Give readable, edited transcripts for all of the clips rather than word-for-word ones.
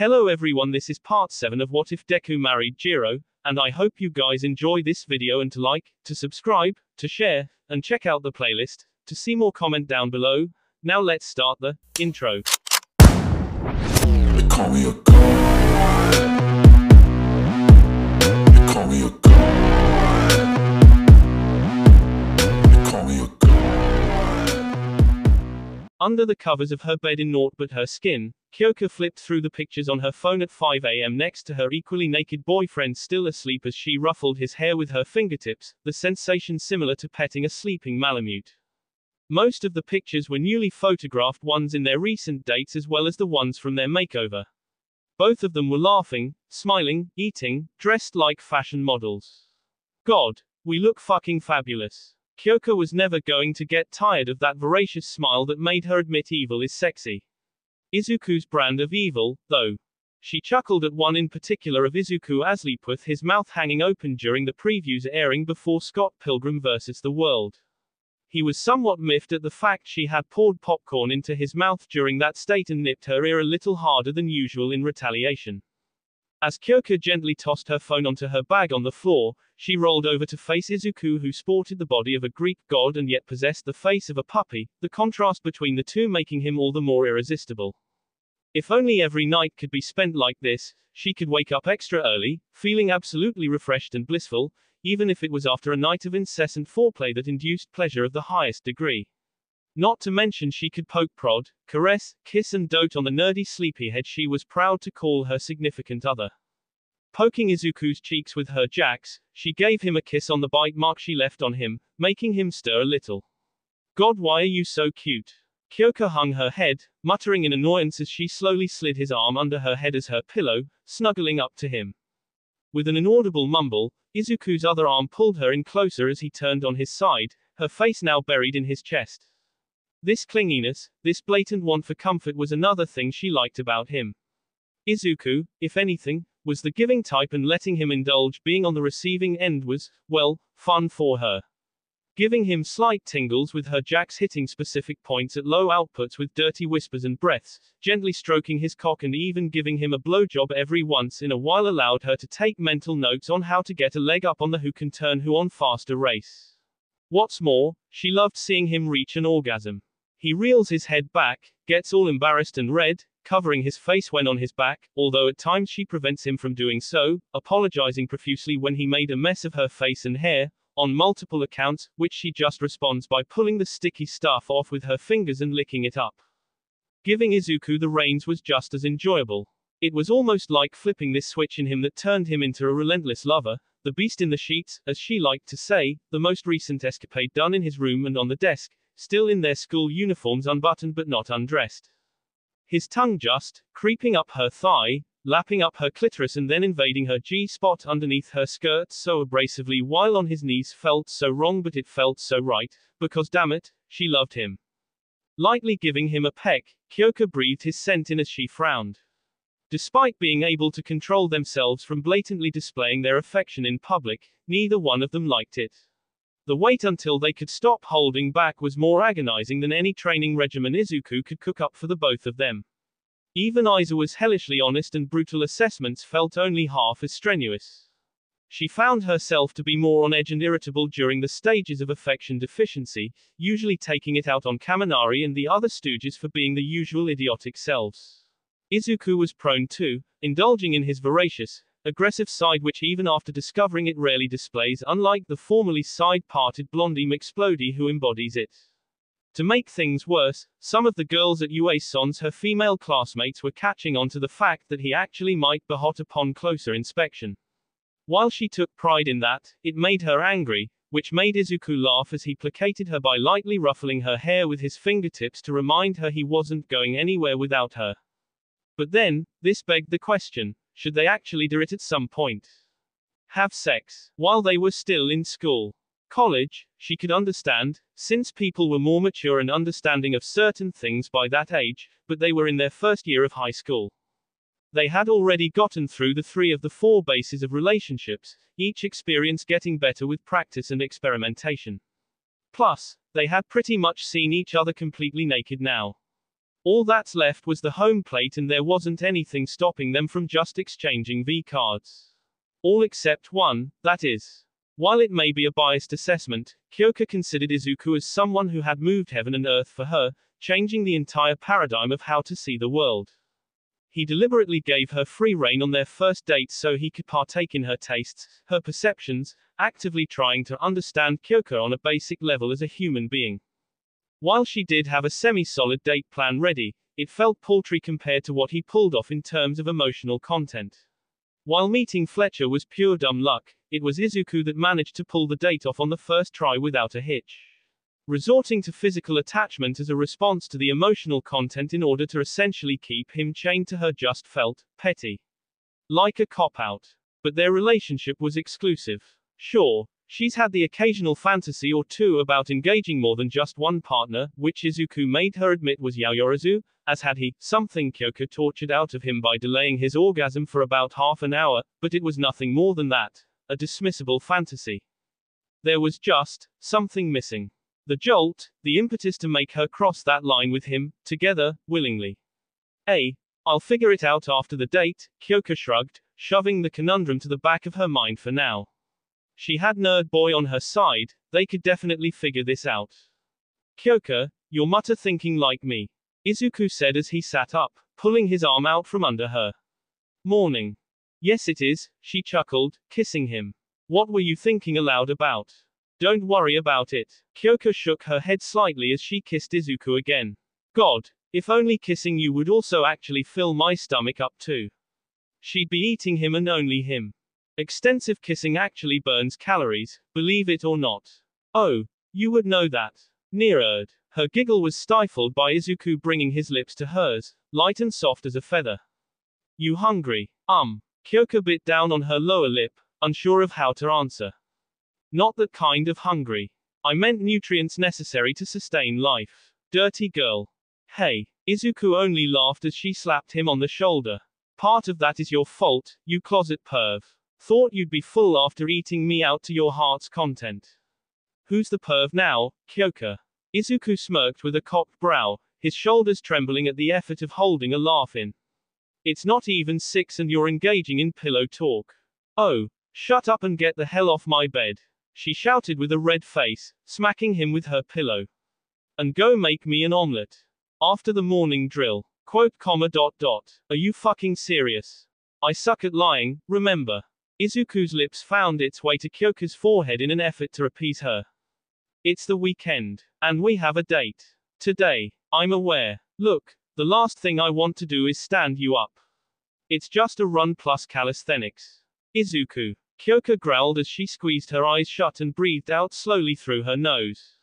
Hello everyone, this is part 7 of What If Deku Married Jirou, and I hope you guys enjoy this video and to like, to subscribe, to share, and check out the playlist, to see more comment down below. Now let's start the intro. They call me a god. They call me a god. They call me a god. Under the covers of her bed in naught but her skin, Kyoka flipped through the pictures on her phone at 5 a.m. next to her equally naked boyfriend still asleep as she ruffled his hair with her fingertips, the sensation similar to petting a sleeping Malamute. Most of the pictures were newly photographed ones in their recent dates as well as the ones from their makeover. Both of them were laughing, smiling, eating, dressed like fashion models. God, we look fucking fabulous. Kyoka was never going to get tired of that voracious smile that made her admit evil is sexy. Izuku's brand of evil, though. She chuckled at one in particular of Izuku Asleep with his mouth hanging open during the previews airing before Scott Pilgrim vs. the World. He was somewhat miffed at the fact she had poured popcorn into his mouth during that state and nipped her ear a little harder than usual in retaliation. As Kyoka gently tossed her phone onto her bag on the floor, she rolled over to face Izuku, who sported the body of a Greek god and yet possessed the face of a puppy, the contrast between the two making him all the more irresistible. If only every night could be spent like this, she could wake up extra early, feeling absolutely refreshed and blissful, even if it was after a night of incessant foreplay that induced pleasure of the highest degree. Not to mention she could poke, prod, caress, kiss and dote on the nerdy sleepyhead she was proud to call her significant other. Poking Izuku's cheeks with her jacks, she gave him a kiss on the bite mark she left on him, making him stir a little. God, why are you so cute? Kyoka hung her head, muttering in annoyance as she slowly slid his arm under her head as her pillow, snuggling up to him. With an inaudible mumble, Izuku's other arm pulled her in closer as he turned on his side, her face now buried in his chest. This clinginess, this blatant want for comfort was another thing she liked about him. Izuku, if anything, was the giving type, and letting him indulge being on the receiving end was, well, fun for her. Giving him slight tingles with her jacks hitting specific points at low outputs with dirty whispers and breaths, gently stroking his cock and even giving him a blowjob every once in a while allowed her to take mental notes on how to get a leg up on the who can turn who on faster race. What's more, she loved seeing him reach an orgasm. He reels his head back, gets all embarrassed and red, covering his face when on his back, although at times she prevents him from doing so, apologizing profusely when he made a mess of her face and hair, on multiple accounts, which she just responds by pulling the sticky stuff off with her fingers and licking it up. Giving Izuku the reins was just as enjoyable. It was almost like flipping this switch in him that turned him into a relentless lover, the beast in the sheets, as she liked to say, the most recent escapade done in his room and on the desk, still in their school uniforms, unbuttoned but not undressed. His tongue just creeping up her thigh, lapping up her clitoris and then invading her G-spot underneath her skirt so abrasively while on his knees felt so wrong but it felt so right, because damn it, she loved him. Lightly giving him a peck, Kyoka breathed his scent in as she frowned. Despite being able to control themselves from blatantly displaying their affection in public, neither one of them liked it. The wait until they could stop holding back was more agonizing than any training regimen Izuku could cook up for the both of them. Even Aizawa's hellishly honest and brutal assessments felt only half as strenuous. She found herself to be more on edge and irritable during the stages of affection deficiency, usually taking it out on Kaminari and the other stooges for being the usual idiotic selves. Izuku was prone to indulging in his voracious, aggressive side, which even after discovering it rarely displays, unlike the formerly side-parted blondie McSplodey who embodies it. To make things worse, some of the girls at UA-Son's her female classmates were catching on to the fact that he actually might be hot upon closer inspection. While she took pride in that, it made her angry, which made Izuku laugh as he placated her by lightly ruffling her hair with his fingertips to remind her he wasn't going anywhere without her. But then, this begged the question, should they actually do it at some point? Have sex while they were still in school? College, she could understand, since people were more mature and understanding of certain things by that age, but they were in their first year of high school. They had already gotten through the 3 of the 4 bases of relationships, each experience getting better with practice and experimentation. Plus, they had pretty much seen each other completely naked now. All that's left was the home plate, and there wasn't anything stopping them from just exchanging V cards. All except one, that is. While it may be a biased assessment, Kyoka considered Izuku as someone who had moved heaven and earth for her, changing the entire paradigm of how to see the world. He deliberately gave her free rein on their first date so he could partake in her tastes, her perceptions, actively trying to understand Kyoka on a basic level as a human being. While she did have a semi-solid date plan ready, it felt paltry compared to what he pulled off in terms of emotional content. While meeting Fletcher was pure dumb luck, it was Izuku that managed to pull the date off on the first try without a hitch. Resorting to physical attachment as a response to the emotional content in order to essentially keep him chained to her just felt petty. Like a cop-out. But their relationship was exclusive. Sure, she's had the occasional fantasy or two about engaging more than just one partner, which Izuku made her admit was yaoyorozu, as had he, something Kyoka tortured out of him by delaying his orgasm for about half an hour, but it was nothing more than that, a dismissible fantasy. There was just something missing. The jolt, the impetus to make her cross that line with him, together, willingly. I'll figure it out after the date, Kyoka shrugged, shoving the conundrum to the back of her mind for now. She had Nerd Boy on her side, they could definitely figure this out. Kyoka, you're mutter thinking like me, Izuku said as he sat up, pulling his arm out from under her. Morning. Yes it is, she chuckled, kissing him. What were you thinking aloud about? Don't worry about it. Kyoka shook her head slightly as she kissed Izuku again. God, if only kissing you would also actually fill my stomach up too. She'd be eating him and only him. Extensive kissing actually burns calories, believe it or not. Oh, you would know that. Nerd. Her giggle was stifled by Izuku bringing his lips to hers, light and soft as a feather. You hungry? Kyoka bit down on her lower lip, unsure of how to answer. Not that kind of hungry. I meant nutrients necessary to sustain life. Dirty girl. Hey. Izuku only laughed as she slapped him on the shoulder. Part of that is your fault, you closet perv. Thought you'd be full after eating me out to your heart's content. Who's the perv now, Kyoka? Izuku smirked with a cocked brow, his shoulders trembling at the effort of holding a laugh in. It's not even 6 and you're engaging in pillow talk. Oh, shut up and get the hell off my bed. She shouted with a red face, smacking him with her pillow. And go make me an omelette. After the morning drill. Are you fucking serious? I suck at lying, remember. Izuku's lips found its way to Kyoka's forehead in an effort to appease her. It's the weekend. And we have a date. Today. I'm aware. Look, the last thing I want to do is stand you up. It's just a run plus calisthenics. Izuku. Kyoka growled as she squeezed her eyes shut and breathed out slowly through her nose.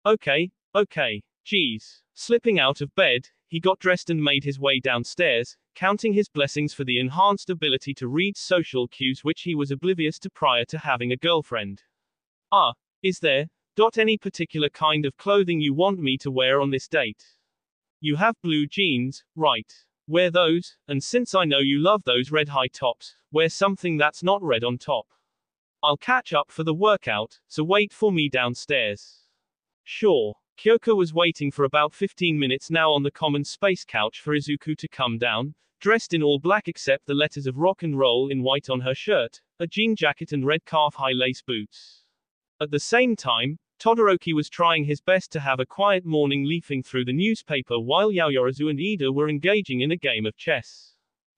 Okay. Geez. Slipping out of bed, he got dressed and made his way downstairs, counting his blessings for the enhanced ability to read social cues which he was oblivious to prior to having a girlfriend. Is there, any particular kind of clothing you want me to wear on this date? You have blue jeans, right? Wear those, and since I know you love those red high tops, wear something that's not red on top. I'll catch up for the workout, so wait for me downstairs. Sure. Kyoka was waiting for about 15 minutes now on the common space couch for Izuku to come down, dressed in all black except the letters of rock and roll in white on her shirt, a jean jacket and red calf-high lace boots. At the same time, Todoroki was trying his best to have a quiet morning leafing through the newspaper while Yaoyorozu and Ida were engaging in a game of chess.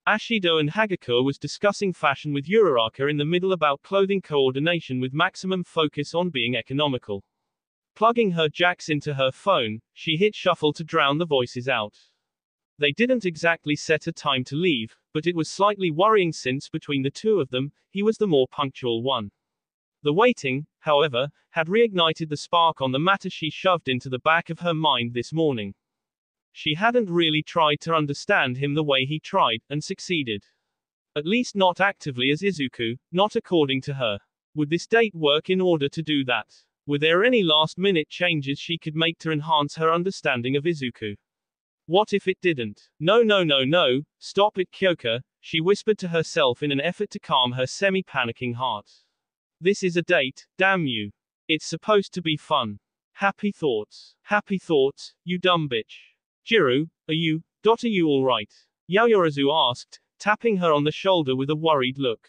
Ashido and Hagakure was discussing fashion with Uraraka in the middle about clothing coordination with maximum focus on being economical. Plugging her jacks into her phone, she hit shuffle to drown the voices out. They didn't exactly set a time to leave, but it was slightly worrying since between the two of them, he was the more punctual one. The waiting, however, had reignited the spark on the matter she shoved into the back of her mind this morning. She hadn't really tried to understand him the way he tried, and succeeded. At least not actively as Izuku, not according to her. Would this date work in order to do that? Were there any last-minute changes she could make to enhance her understanding of Izuku? What if it didn't? No, stop it Kyoka, she whispered to herself in an effort to calm her semi-panicking heart. This is a date, damn you. It's supposed to be fun. Happy thoughts, you dumb bitch. Jirou, are you alright? Yaoyorozu asked, tapping her on the shoulder with a worried look.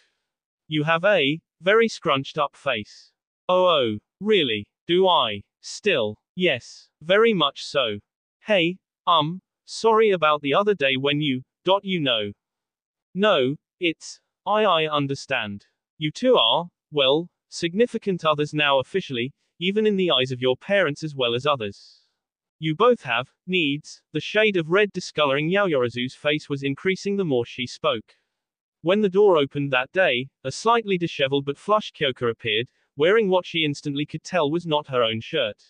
You have a very scrunched up face. Oh, really? Do I? Still? Yes, very much so. Hey, sorry about the other day when you know. No, it's, I understand. You two are, well, significant others now officially, even in the eyes of your parents as well as others. You both have needs. The shade of red discoloring Yaoyorozu's face was increasing the more she spoke. When the door opened that day, a slightly disheveled but flushed Kyoka appeared, wearing what she instantly could tell was not her own shirt.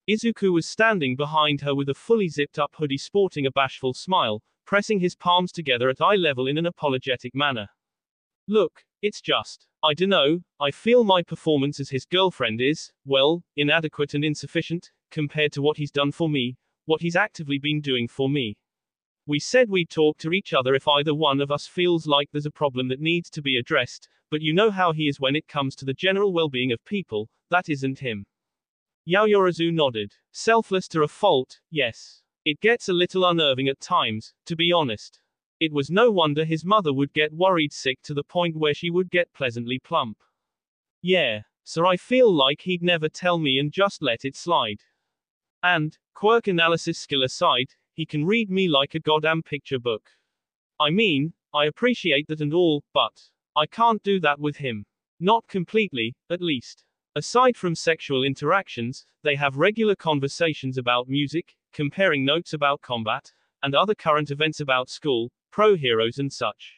Izuku was standing behind her with a fully zipped up hoodie, sporting a bashful smile, pressing his palms together at eye level in an apologetic manner. Look, it's just, I dunno, I feel my performance as his girlfriend is, well, inadequate and insufficient, compared to what he's done for me, what he's actively been doing for me. We said we'd talk to each other if either one of us feels like there's a problem that needs to be addressed, but you know how he is when it comes to the general well-being of people, that isn't him. Yaoyorozu nodded. Selfless to a fault, yes. It gets a little unnerving at times, to be honest. It was no wonder his mother would get worried sick to the point where she would get pleasantly plump. Yeah, so I feel like he'd never tell me and just let it slide. And, quirk analysis skill aside, he can read me like a goddamn picture book. I mean, I appreciate that and all, but I can't do that with him. Not completely, at least. Aside from sexual interactions, they have regular conversations about music, comparing notes about combat, and other current events about school, pro heroes and such.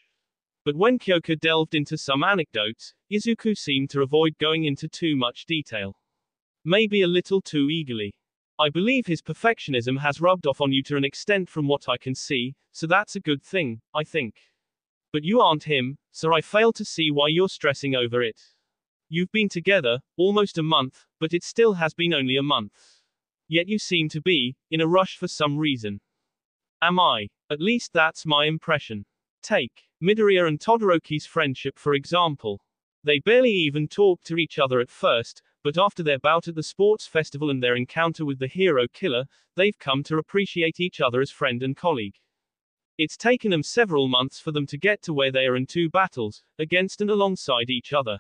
But when Kyoka delved into some anecdotes, Izuku seemed to avoid going into too much detail. Maybe a little too eagerly. I believe his perfectionism has rubbed off on you to an extent from what I can see, so that's a good thing, I think. But you aren't him, so I fail to see why you're stressing over it. You've been together, almost a month, but it still has been only a month. Yet you seem to be, in a rush for some reason. Am I? At least that's my impression. Take Midoriya and Todoroki's friendship for example. They barely even talked to each other at first, but after their bout at the sports festival and their encounter with the hero killer, they've come to appreciate each other as friend and colleague. It's taken them several months for them to get to where they are in two battles, against and alongside each other.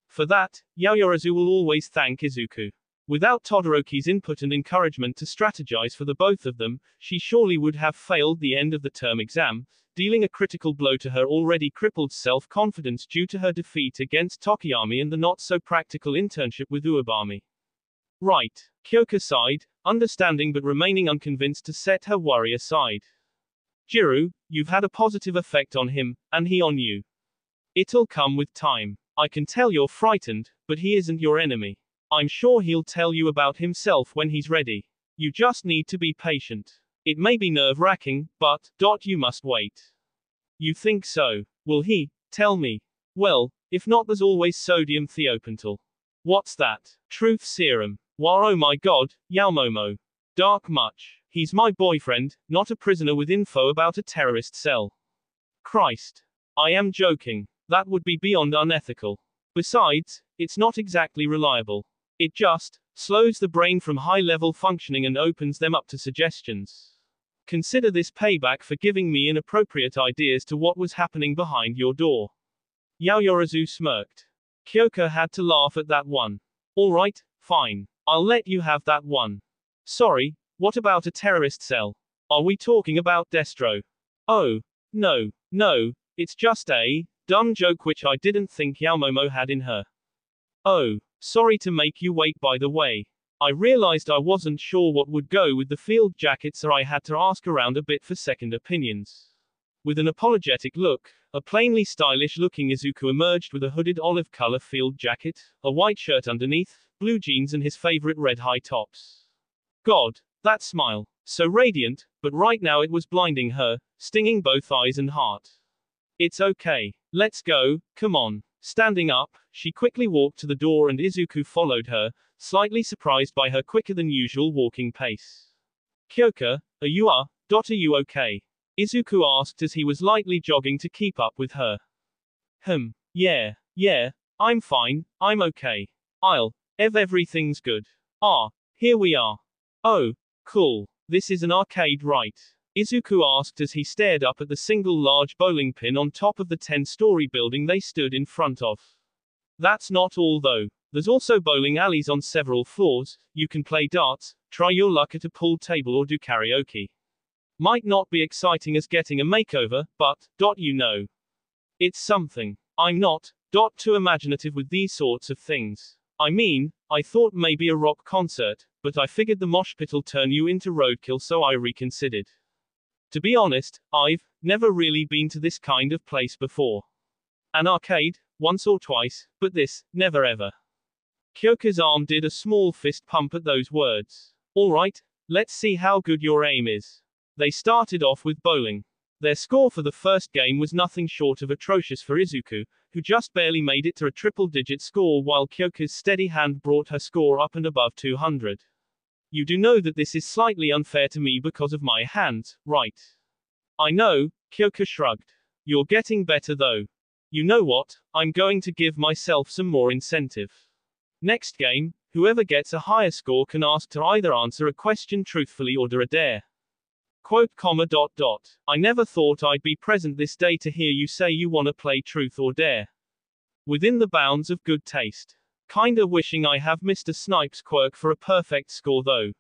For that, Yaoyorozu will always thank Izuku. Without Todoroki's input and encouragement to strategize for the both of them, she surely would have failed the end of the term exam, dealing a critical blow to her already crippled self-confidence due to her defeat against Tokiyami and the not-so-practical internship with Uebami. Right. Kyoka sighed, understanding but remaining unconvinced to set her worry aside. Jirou, you've had a positive effect on him, and he on you. It'll come with time. I can tell you're frightened, but he isn't your enemy. I'm sure he'll tell you about himself when he's ready. You just need to be patient. It may be nerve-wracking, but, you must wait. You think so? Will he tell me? Well, if not, there's always sodium thiopental. What's that? Truth serum. Wah, oh my god, Yaomomo. Dark much. He's my boyfriend, not a prisoner with info about a terrorist cell. Christ. I am joking. That would be beyond unethical. Besides, it's not exactly reliable. It just slows the brain from high-level functioning and opens them up to suggestions. Consider this payback for giving me inappropriate ideas to what was happening behind your door. Yaoyorozu smirked. Kyoka had to laugh at that one. Alright, fine. I'll let you have that one. Sorry, what about a terrorist cell? Are we talking about Destro? Oh, no, it's just a dumb joke which I didn't think Yaomomo had in her. Oh, sorry to make you wait by the way. I realized I wasn't sure what would go with the field jacket, so I had to ask around a bit for second opinions. With an apologetic look, a plainly stylish-looking Izuku emerged with a hooded olive-color field jacket, a white shirt underneath, blue jeans and his favorite red high tops. God, that smile. So radiant, but right now it was blinding her, stinging both eyes and heart. It's okay. Let's go, come on. Standing up, she quickly walked to the door and Izuku followed her, slightly surprised by her quicker-than-usual walking pace. Kyoka, are you okay? Izuku asked as he was lightly jogging to keep up with her. Yeah, I'm fine, I'm okay. Everything's good. Here we are. Oh, cool. This is an arcade, right? Izuku asked as he stared up at the single large bowling pin on top of the 10-story building they stood in front of. That's not all though. There's also bowling alleys on several floors, you can play darts, try your luck at a pool table or do karaoke. Might not be exciting as getting a makeover, but, you know. It's something. I'm not, too imaginative with these sorts of things. I mean, I thought maybe a rock concert, but I figured the mosh pit'll turn you into roadkill, so I reconsidered. To be honest, I've never really been to this kind of place before. An arcade, once or twice, but this, never ever. Kyoka's arm did a small fist pump at those words. Alright, let's see how good your aim is. They started off with bowling. Their score for the first game was nothing short of atrocious for Izuku, who just barely made it to a triple-digit score, while Kyoka's steady hand brought her score up and above 200. You do know that this is slightly unfair to me because of my hands, right? I know, Kyoka shrugged. You're getting better though. You know what, I'm going to give myself some more incentive. Next game, whoever gets a higher score can ask to either answer a question truthfully or do a dare. Quote, I never thought I'd be present this day to hear you say you wanna play truth or dare. Within the bounds of good taste. Kinda wishing I have Mr. Snipe's quirk for a perfect score though.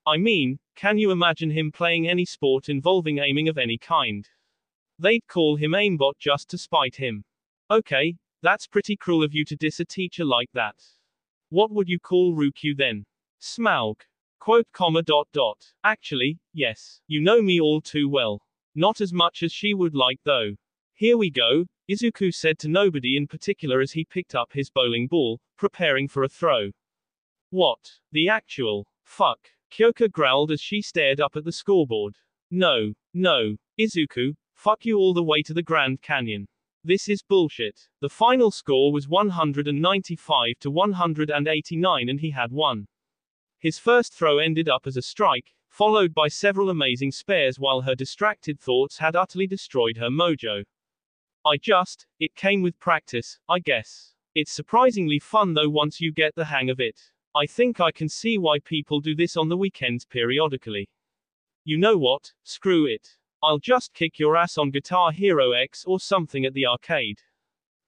I mean, can you imagine him playing any sport involving aiming of any kind? They'd call him aimbot just to spite him. Okay, that's pretty cruel of you to diss a teacher like that. What would you call Ryukyu then? Smaug. Quote, Actually, yes. You know me all too well. Not as much as she would like though. Here we go, Izuku said to nobody in particular as he picked up his bowling ball, preparing for a throw. What? The actual fuck? Kyoka growled as she stared up at the scoreboard. No, Izuku, fuck you all the way to the Grand Canyon. This is bullshit. The final score was 195 to 189 and he had won. His first throw ended up as a strike, followed by several amazing spares while her distracted thoughts had utterly destroyed her mojo. It came with practice, I guess. It's surprisingly fun though once you get the hang of it. I think I can see why people do this on the weekends periodically. You know what, screw it. I'll just kick your ass on Guitar Hero X or something at the arcade.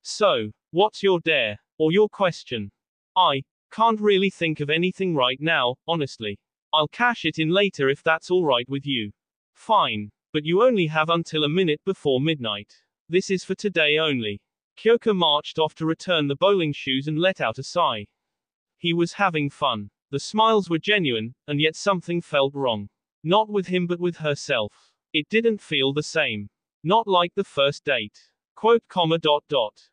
So, what's your dare? Or your question? I can't really think of anything right now, honestly. I'll cash it in later if that's alright with you. Fine. But you only have until a minute before midnight. This is for today only. Kyoka marched off to return the bowling shoes and let out a sigh. He was having fun. The smiles were genuine, and yet something felt wrong. Not with him but with herself. It didn't feel the same. Not like the first date. Quote,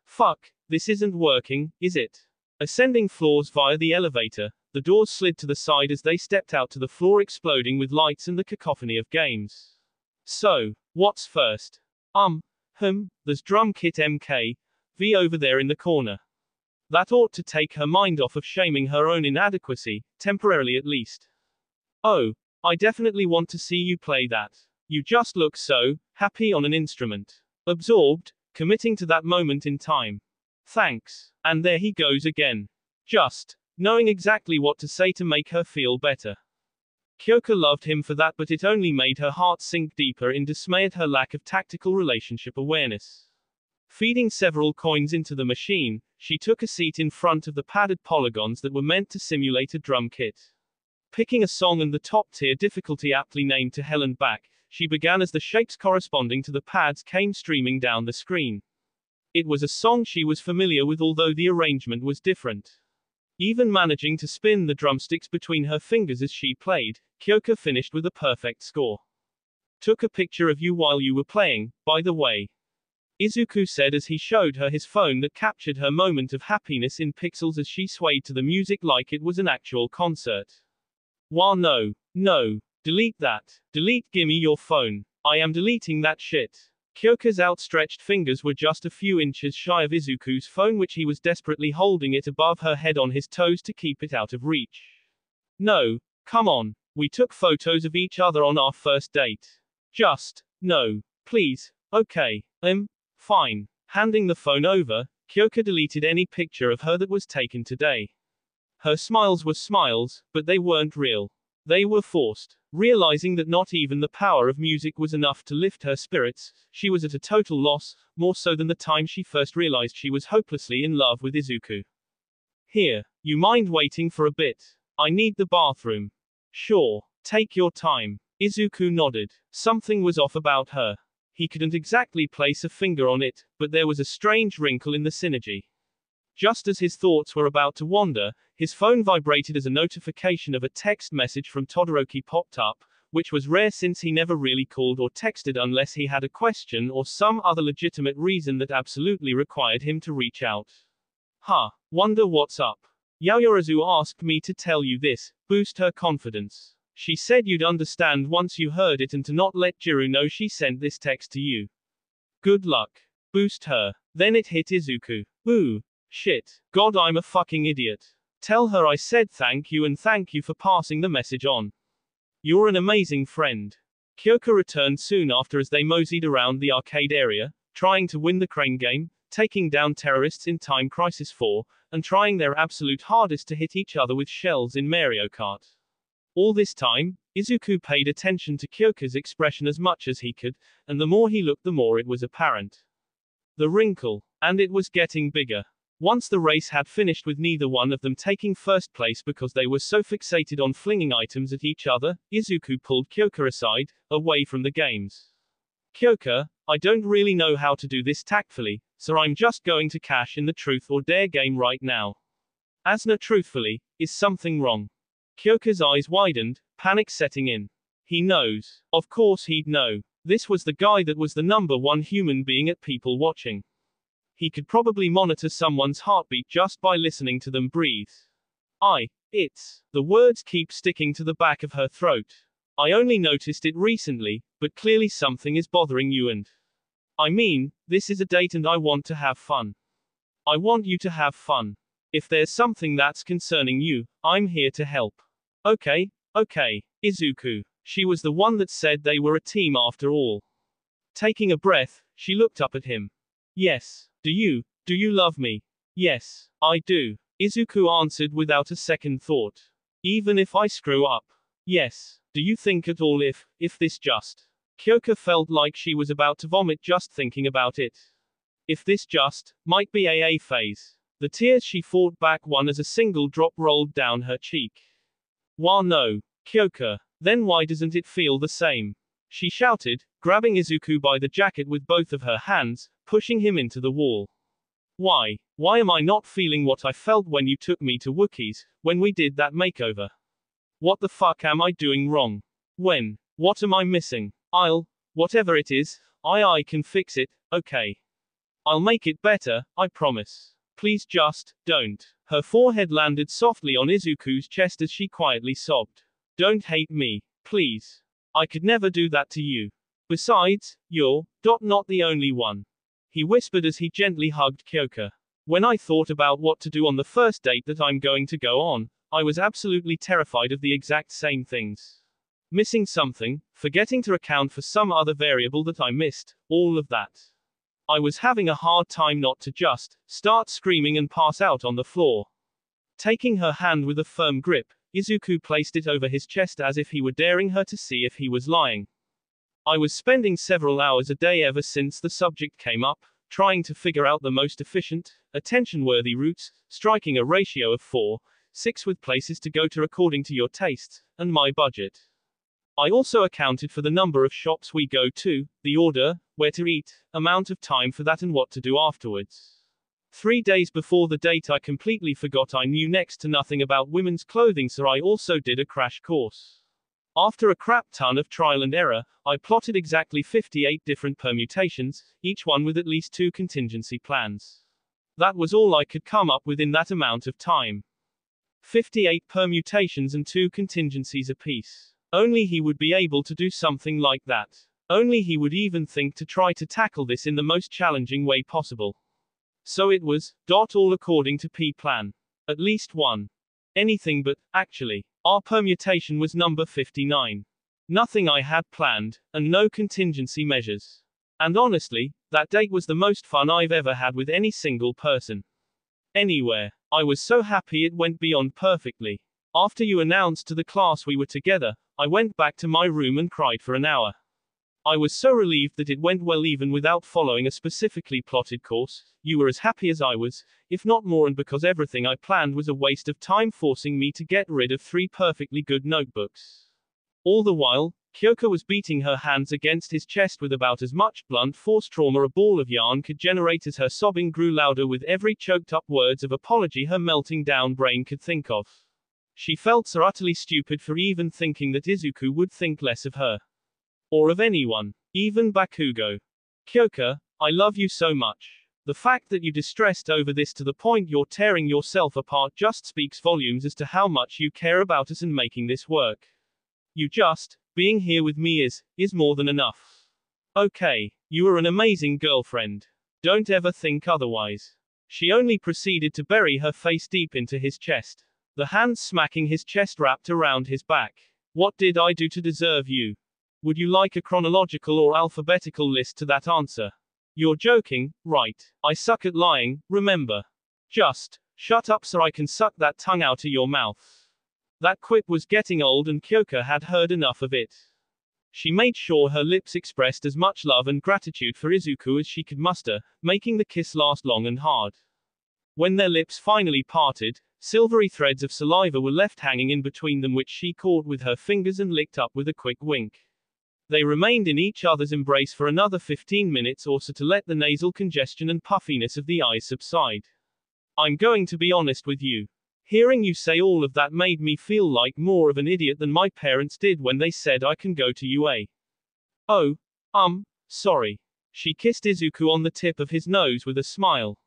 Fuck, this isn't working, is it? Ascending floors via the elevator, the doors slid to the side as they stepped out to the floor, exploding with lights and the cacophony of games. So, what's first? There's drum kit MK, V over there in the corner. That ought to take her mind off of shaming her own inadequacy, temporarily at least. Oh, I definitely want to see you play that. You just look so happy on an instrument. Absorbed, committing to that moment in time. Thanks. And there he goes again. Just knowing exactly what to say to make her feel better. Kyoka loved him for that, but it only made her heart sink deeper in dismay at her lack of tactical relationship awareness. Feeding several coins into the machine, she took a seat in front of the padded polygons that were meant to simulate a drum kit. Picking a song and the top-tier difficulty aptly named To Hell and Back, she began as the shapes corresponding to the pads came streaming down the screen. It was a song she was familiar with, although the arrangement was different. Even managing to spin the drumsticks between her fingers as she played, Kyoka finished with a perfect score. Took a picture of you while you were playing, by the way. Izuku said as he showed her his phone that captured her moment of happiness in pixels as she swayed to the music like it was an actual concert. Wah no. Delete that. Delete, gimme your phone. I am deleting that shit. Kyoka's outstretched fingers were just a few inches shy of Izuku's phone, which he was desperately holding it above her head on his toes to keep it out of reach. No, come on. We took photos of each other on our first date. No. Please. Okay. Fine. Handing the phone over, Kyoka deleted any picture of her that was taken today. Her smiles were smiles, but they weren't real. They were forced. Realizing that not even the power of music was enough to lift her spirits, she was at a total loss, more so than the time she first realized she was hopelessly in love with Izuku. Here, you mind waiting for a bit? I need the bathroom. Sure, take your time. Izuku nodded. Something was off about her. He couldn't exactly place a finger on it, but there was a strange wrinkle in the synergy. Just as his thoughts were about to wander, his phone vibrated as a notification of a text message from Todoroki popped up, which was rare since he never really called or texted unless he had a question or some other legitimate reason that absolutely required him to reach out. Huh, wonder what's up. Yaoyorozu asked me to tell you this, boost her confidence. She said you'd understand once you heard it and to not let Jirou know she sent this text to you. Good luck. Boost her. Then it hit Izuku. Ooh. Shit. God, I'm a fucking idiot. Tell her I said thank you and thank you for passing the message on. You're an amazing friend. Kyoka returned soon after as they moseyed around the arcade area, trying to win the crane game, taking down terrorists in Time Crisis 4, and trying their absolute hardest to hit each other with shells in Mario Kart. All this time, Izuku paid attention to Kyoka's expression as much as he could, and the more he looked the more it was apparent. The wrinkle. And it was getting bigger. Once the race had finished with neither one of them taking first place because they were so fixated on flinging items at each other, Izuku pulled Kyoka aside, away from the games. Kyoka, I don't really know how to do this tactfully, so I'm just going to cash in the truth or dare game right now. Asuna truthfully, is something wrong? Kyoka's eyes widened, panic setting in. He knows. Of course he'd know. This was the guy that was the #1 human being at people watching. He could probably monitor someone's heartbeat just by listening to them breathe. It's. The words keep sticking to the back of her throat. I only noticed it recently, but clearly something is bothering you and. I mean, this is a date and I want to have fun. I want you to have fun. If there's something that's concerning you, I'm here to help. Okay. Izuku. She was the one that said they were a team after all. Taking a breath, she looked up at him. Yes. Do you love me? Yes, I do. Izuku answered without a second thought. Even if I screw up? Yes. Do you think at all if this just? Kyoka felt like she was about to vomit just thinking about it. If this just might be a phase. The tears she fought back one as a single drop rolled down her cheek. Wah no, Kyoka. Then why doesn't it feel the same? She shouted, grabbing Izuku by the jacket with both of her hands, pushing him into the wall. Why am I not feeling what I felt when you took me to Wookiees, when we did that makeover? What the fuck am I doing wrong? What am I missing? Whatever it is, I can fix it, okay? I'll make it better, I promise. Please just, don't. Her forehead landed softly on Izuku's chest as she quietly sobbed. Don't hate me, please. I could never do that to you. Besides, you're not the only one. He whispered as he gently hugged Kyoka. When I thought about what to do on the first date that I'm going to go on, I was absolutely terrified of the exact same things. Missing something, forgetting to account for some other variable that I missed, all of that. I was having a hard time not to just start screaming and pass out on the floor. Taking her hand with a firm grip, Izuku placed it over his chest as if he were daring her to see if he was lying. I was spending several hours a day ever since the subject came up, trying to figure out the most efficient, attention-worthy routes, striking a ratio of 4:6 with places to go to according to your tastes, and my budget. I also accounted for the number of shops we go to, the order, where to eat, amount of time for that and what to do afterwards. 3 days before the date I completely forgot I knew next to nothing about women's clothing, so I also did a crash course. After a crap ton of trial and error, I plotted exactly 58 different permutations, each one with at least 2 contingency plans. That was all I could come up with in that amount of time. 58 permutations and 2 contingencies apiece. Only he would be able to do something like that. Only he would even think to try to tackle this in the most challenging way possible. So it was, all according to P-plan. At least one. Anything but, actually. Our permutation was number 59. Nothing I had planned, and no contingency measures. And honestly, that date was the most fun I've ever had with any single person. Anywhere. I was so happy it went beyond perfectly. After you announced to the class we were together, I went back to my room and cried for an hour. I was so relieved that it went well even without following a specifically plotted course. You were as happy as I was, if not more, and because everything I planned was a waste of time forcing me to get rid of 3 perfectly good notebooks. All the while, Kyoko was beating her hands against his chest with about as much blunt force trauma a ball of yarn could generate as her sobbing grew louder with every choked up words of apology her melting down brain could think of. She felt so utterly stupid for even thinking that Izuku would think less of her. Or of anyone. Even Bakugo. Kyoko, I love you so much. The fact that you distressed over this to the point you're tearing yourself apart just speaks volumes as to how much you care about us and making this work. You just, being here with me is more than enough. Okay, you are an amazing girlfriend. Don't ever think otherwise. She only proceeded to bury her face deep into his chest. The hands smacking his chest wrapped around his back. What did I do to deserve you? Would you like a chronological or alphabetical list to that answer? You're joking, right? I suck at lying, remember. Just, shut up so I can suck that tongue out of your mouth. That quip was getting old and Kyoko had heard enough of it. She made sure her lips expressed as much love and gratitude for Izuku as she could muster, making the kiss last long and hard. When their lips finally parted, silvery threads of saliva were left hanging in between them, which she caught with her fingers and licked up with a quick wink. They remained in each other's embrace for another 15 minutes or so to let the nasal congestion and puffiness of the eyes subside. I'm going to be honest with you. Hearing you say all of that made me feel like more of an idiot than my parents did when they said I can go to UA. Oh, sorry. She kissed Izuku on the tip of his nose with a smile.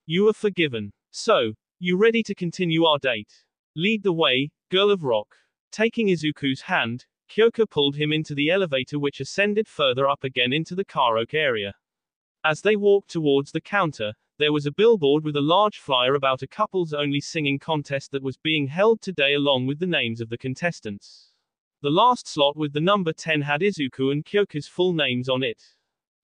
You are forgiven. So, you ready to continue our date? Lead the way, girl of rock. Taking Izuku's hand, Kyoko pulled him into the elevator, which ascended further up again into the karaoke area. As they walked towards the counter, there was a billboard with a large flyer about a couples-only singing contest that was being held today along with the names of the contestants. The last slot with the number 10 had Izuku and Kyoko's full names on it.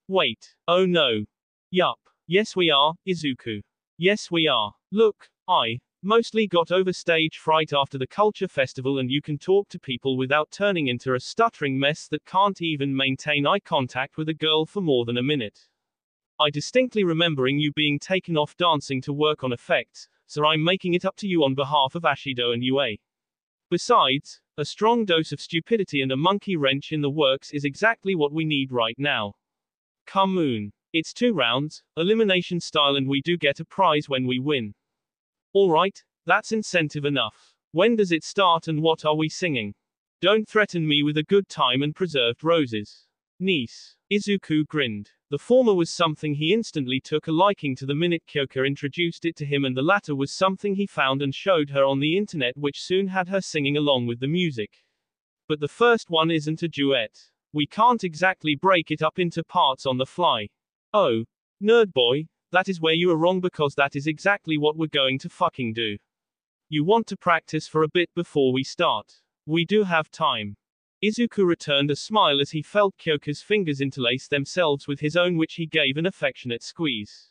Wait. Oh no. Yup. Yes we are, Izuku. Yes we are. Look, I mostly got over stage fright after the culture festival, and you can talk to people without turning into a stuttering mess that can't even maintain eye contact with a girl for more than a minute. I distinctly remembering you being taken off dancing to work on effects, so I'm making it up to you on behalf of Ashido and UA. Besides, a strong dose of stupidity and a monkey wrench in the works is exactly what we need right now. Come on. It's 2 rounds, elimination style, and we do get a prize when we win. Alright, that's incentive enough. When does it start and what are we singing? Don't threaten me with a good time and preserved roses. Niece. Izuku grinned. The former was something he instantly took a liking to the minute Kyoko introduced it to him, and the latter was something he found and showed her on the internet, which soon had her singing along with the music. But the first one isn't a duet. We can't exactly break it up into parts on the fly. Oh, nerd boy, that is where you are wrong, because that is exactly what we're going to fucking do. You want to practice for a bit before we start. We do have time. Izuku returned a smile as he felt Kyoko's fingers interlace themselves with his own, which he gave an affectionate squeeze.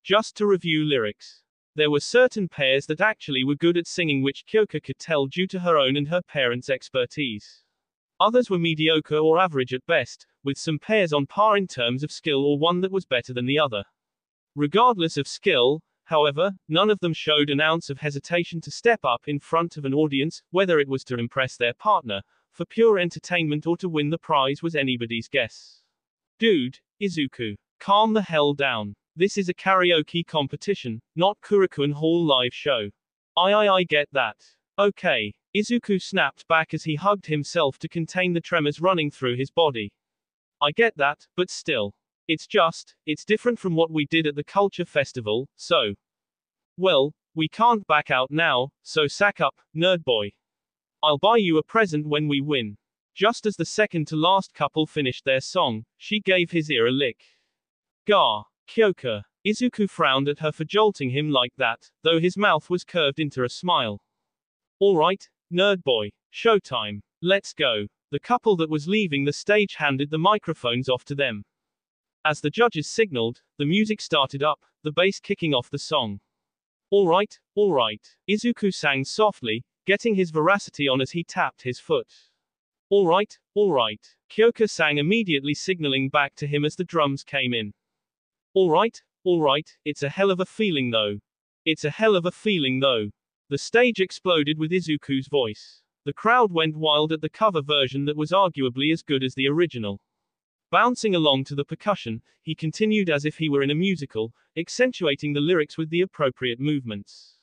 Just to review lyrics. There were certain pairs that actually were good at singing, which Kyoko could tell due to her own and her parents' expertise. Others were mediocre or average at best, with some pairs on par in terms of skill or one that was better than the other. Regardless of skill, however, none of them showed an ounce of hesitation to step up in front of an audience, whether it was to impress their partner, for pure entertainment, or to win the prize was anybody's guess. Dude, Izuku, calm the hell down. This is a karaoke competition, not Kurikun Hall live show. I get that. Okay. Izuku snapped back as he hugged himself to contain the tremors running through his body. I get that, but still. It's different from what we did at the culture festival, so. Well, we can't back out now, so sack up, nerd boy. I'll buy you a present when we win. Just as the second to last couple finished their song, she gave his ear a lick. Gah, Kyoko. Izuku frowned at her for jolting him like that, though his mouth was curved into a smile. Alright, nerd boy, showtime. Let's go. The couple that was leaving the stage handed the microphones off to them. As the judges signaled, the music started up, the bass kicking off the song. Alright, Izuku sang softly, getting his veracity on as he tapped his foot. Alright, Kyoka sang immediately, signaling back to him as the drums came in. Alright, it's a hell of a feeling though. It's a hell of a feeling though. The stage exploded with Izuku's voice. The crowd went wild at the cover version that was arguably as good as the original. Bouncing along to the percussion, he continued as if he were in a musical, accentuating the lyrics with the appropriate movements.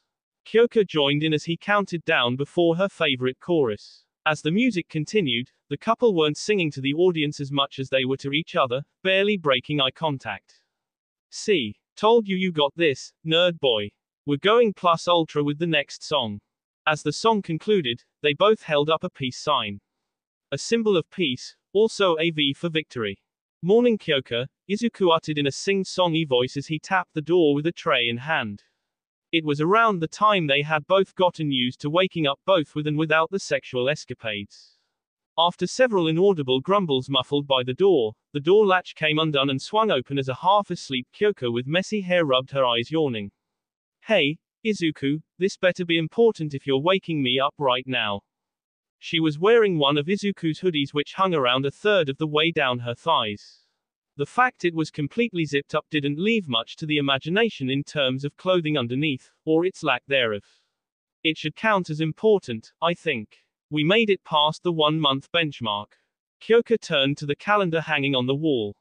Kyoka joined in as he counted down before her favorite chorus. As the music continued, the couple weren't singing to the audience as much as they were to each other, barely breaking eye contact. See, told you you got this, nerd boy. We're going plus ultra with the next song. As the song concluded, they both held up a peace sign. A symbol of peace, also a V for victory. Morning Kyoka, Izuku uttered in a sing-songy voice as he tapped the door with a tray in hand. It was around the time they had both gotten used to waking up both with and without the sexual escapades. After several inaudible grumbles muffled by the door latch came undone and swung open as a half-asleep Kyoka with messy hair rubbed her eyes, yawning. Hey, Izuku, this better be important if you're waking me up right now. She was wearing one of Izuku's hoodies which hung around a third of the way down her thighs. The fact it was completely zipped up didn't leave much to the imagination in terms of clothing underneath, or its lack thereof. It should count as important, I think. We made it past the 1-month benchmark. Kyoka turned to the calendar hanging on the wall.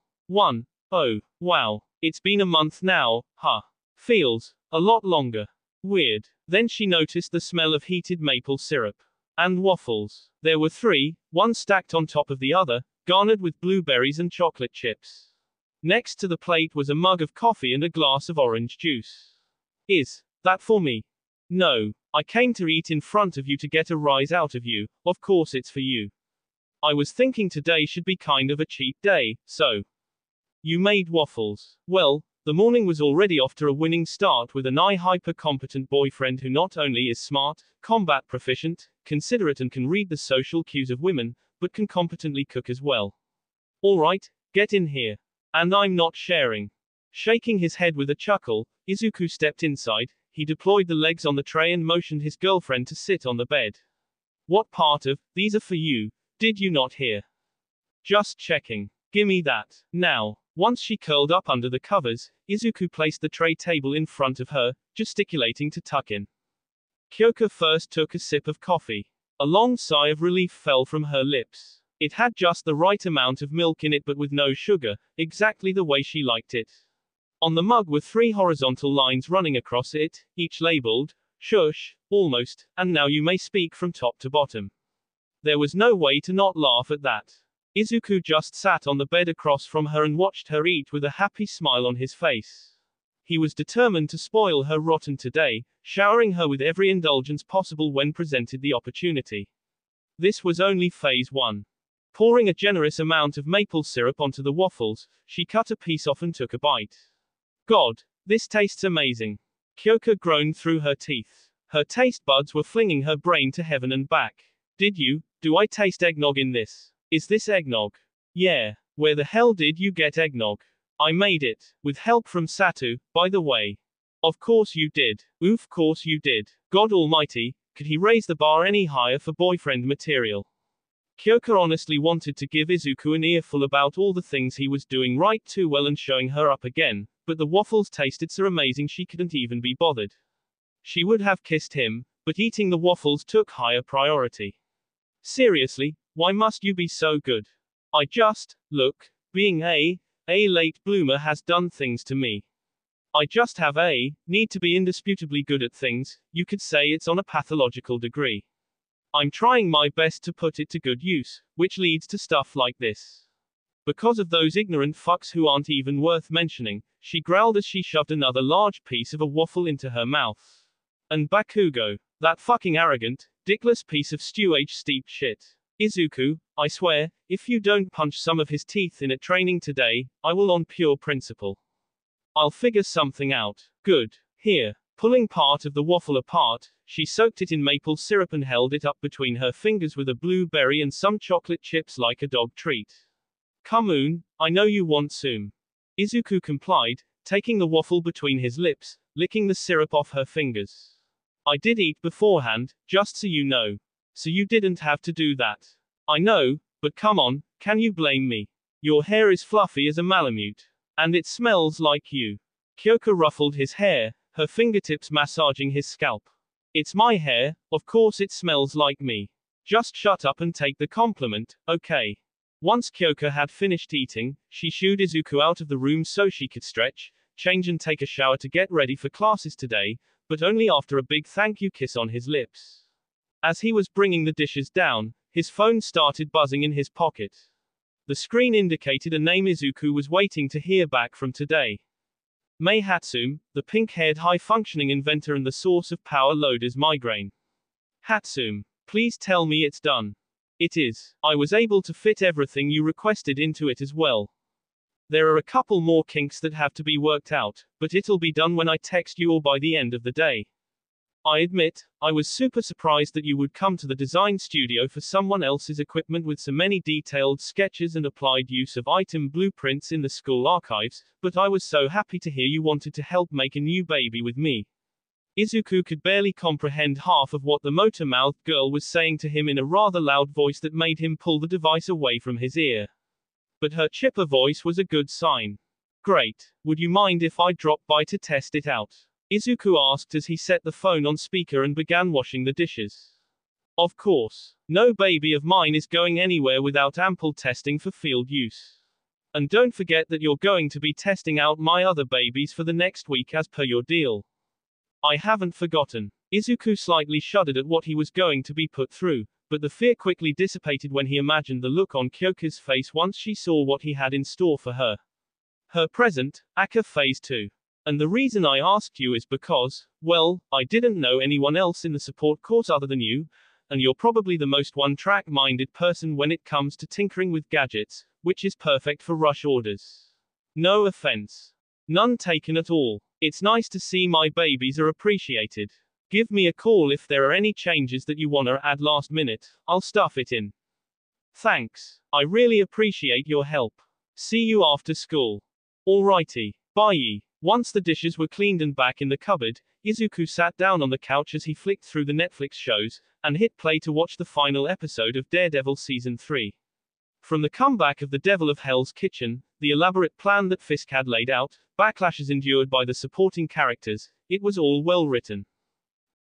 Oh, wow. It's been a month now, huh. Feels a lot longer. Weird. Then she noticed the smell of heated maple syrup. And waffles. There were 3, one stacked on top of the other, garnered with blueberries and chocolate chips. Next to the plate was a mug of coffee and a glass of orange juice. Is that for me? No. I came to eat in front of you to get a rise out of you, of course it's for you. I was thinking today should be kind of a cheat day, so. You made waffles. Well, the morning was already off to a winning start with an hyper-competent boyfriend who not only is smart, combat proficient, considerate and can read the social cues of women, but can competently cook as well. Alright, get in here. And I'm not sharing. Shaking his head with a chuckle, Izuku stepped inside. He deployed the legs on the tray and motioned his girlfriend to sit on the bed. What part of, these are for you, did you not hear? Just checking. Gimme that. Now. Once she curled up under the covers, Izuku placed the tray table in front of her, gesticulating to tuck in. Kyoka first took a sip of coffee. A long sigh of relief fell from her lips. It had just the right amount of milk in it but with no sugar, exactly the way she liked it. On the mug were 3 horizontal lines running across it, each labeled, shush, almost, and now you may speak from top to bottom. There was no way to not laugh at that. Izuku just sat on the bed across from her and watched her eat with a happy smile on his face. He was determined to spoil her rotten today, showering her with every indulgence possible when presented the opportunity. This was only phase 1. Pouring a generous amount of maple syrup onto the waffles, she cut a piece off and took a bite. God, this tastes amazing. Kyoka groaned through her teeth. Her taste buds were flinging her brain to heaven and back. Do I taste eggnog in this? Is this eggnog? Yeah. Where the hell did you get eggnog? I made it. With help from Satu, by the way. Of course you did. Oof, course you did. God almighty, could he raise the bar any higher for boyfriend material? Kyoka honestly wanted to give Izuku an earful about all the things he was doing right too well and showing her up again, but the waffles tasted so amazing she couldn't even be bothered. She would have kissed him, but eating the waffles took higher priority. Seriously, why must you be so good? Look, being a late bloomer has done things to me. I just have need to be indisputably good at things, you could say it's on a pathological degree. I'm trying my best to put it to good use, which leads to stuff like this. Because of those ignorant fucks who aren't even worth mentioning, she growled as she shoved another large piece of a waffle into her mouth. And Bakugo, that fucking arrogant, dickless piece of stew-age steeped shit. Izuku, I swear, if you don't punch some of his teeth in at training today, I will on pure principle. I'll figure something out. Good. Here. Pulling part of the waffle apart, she soaked it in maple syrup and held it up between her fingers with a blueberry and some chocolate chips like a dog treat. Come on, I know you want some. Izuku complied, taking the waffle between his lips, licking the syrup off her fingers. I did eat beforehand, just so you know. So you didn't have to do that. I know, but come on, can you blame me? Your hair is fluffy as a malamute. And it smells like you. Kyoka ruffled his hair, her fingertips massaging his scalp. It's my hair, of course it smells like me. Just shut up and take the compliment, okay? Once Kyoka had finished eating, she shooed Izuku out of the room so she could stretch, change and take a shower to get ready for classes today, but only after a big thank you kiss on his lips. As he was bringing the dishes down, his phone started buzzing in his pocket. The screen indicated a name Izuku was waiting to hear back from today. Mei Hatsume, the pink-haired high-functioning inventor and the source of power Loda's migraine. Hatsume, please tell me it's done. It is. I was able to fit everything you requested into it as well. There are a couple more kinks that have to be worked out, but it'll be done when I text you or by the end of the day. I admit, I was super surprised that you would come to the design studio for someone else's equipment with so many detailed sketches and applied use of item blueprints in the school archives, but I was so happy to hear you wanted to help make a new baby with me. Izuku could barely comprehend half of what the motor-mouthed girl was saying to him in a rather loud voice that made him pull the device away from his ear. But her chipper voice was a good sign. Great. Would you mind if I drop by to test it out? Izuku asked as he set the phone on speaker and began washing the dishes. Of course. No baby of mine is going anywhere without ample testing for field use. And don't forget that you're going to be testing out my other babies for the next week as per your deal. I haven't forgotten. Izuku slightly shuddered at what he was going to be put through, but the fear quickly dissipated when he imagined the look on Kyoka's face once she saw what he had in store for her. Her present, Aka Phase 2. And the reason I asked you is because, well, I didn't know anyone else in the support course other than you, and you're probably the most one-track-minded person when it comes to tinkering with gadgets, which is perfect for rush orders. No offense. None taken at all. It's nice to see my babies are appreciated. Give me a call if there are any changes that you wanna add last minute, I'll stuff it in. Thanks. I really appreciate your help. See you after school. Alrighty. Bye. Once the dishes were cleaned and back in the cupboard, Izuku sat down on the couch as he flicked through the Netflix shows, and hit play to watch the final episode of Daredevil Season 3. From the comeback of the Devil of Hell's Kitchen, the elaborate plan that Fisk had laid out, backlashes endured by the supporting characters, it was all well written.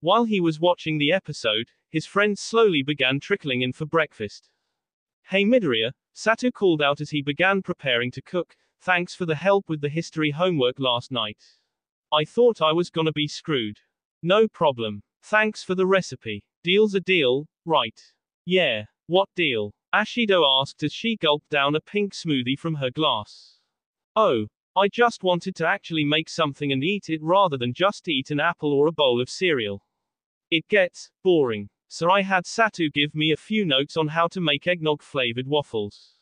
While he was watching the episode, his friends slowly began trickling in for breakfast. Hey Midoriya, Sato called out as he began preparing to cook. Thanks for the help with the history homework last night. I thought I was gonna be screwed. No problem. Thanks for the recipe. Deal's a deal, right? Yeah. What deal? Ashido asked as she gulped down a pink smoothie from her glass. Oh. I just wanted to actually make something and eat it rather than just eat an apple or a bowl of cereal. It gets boring. So I had Satu give me a few notes on how to make eggnog-flavored waffles.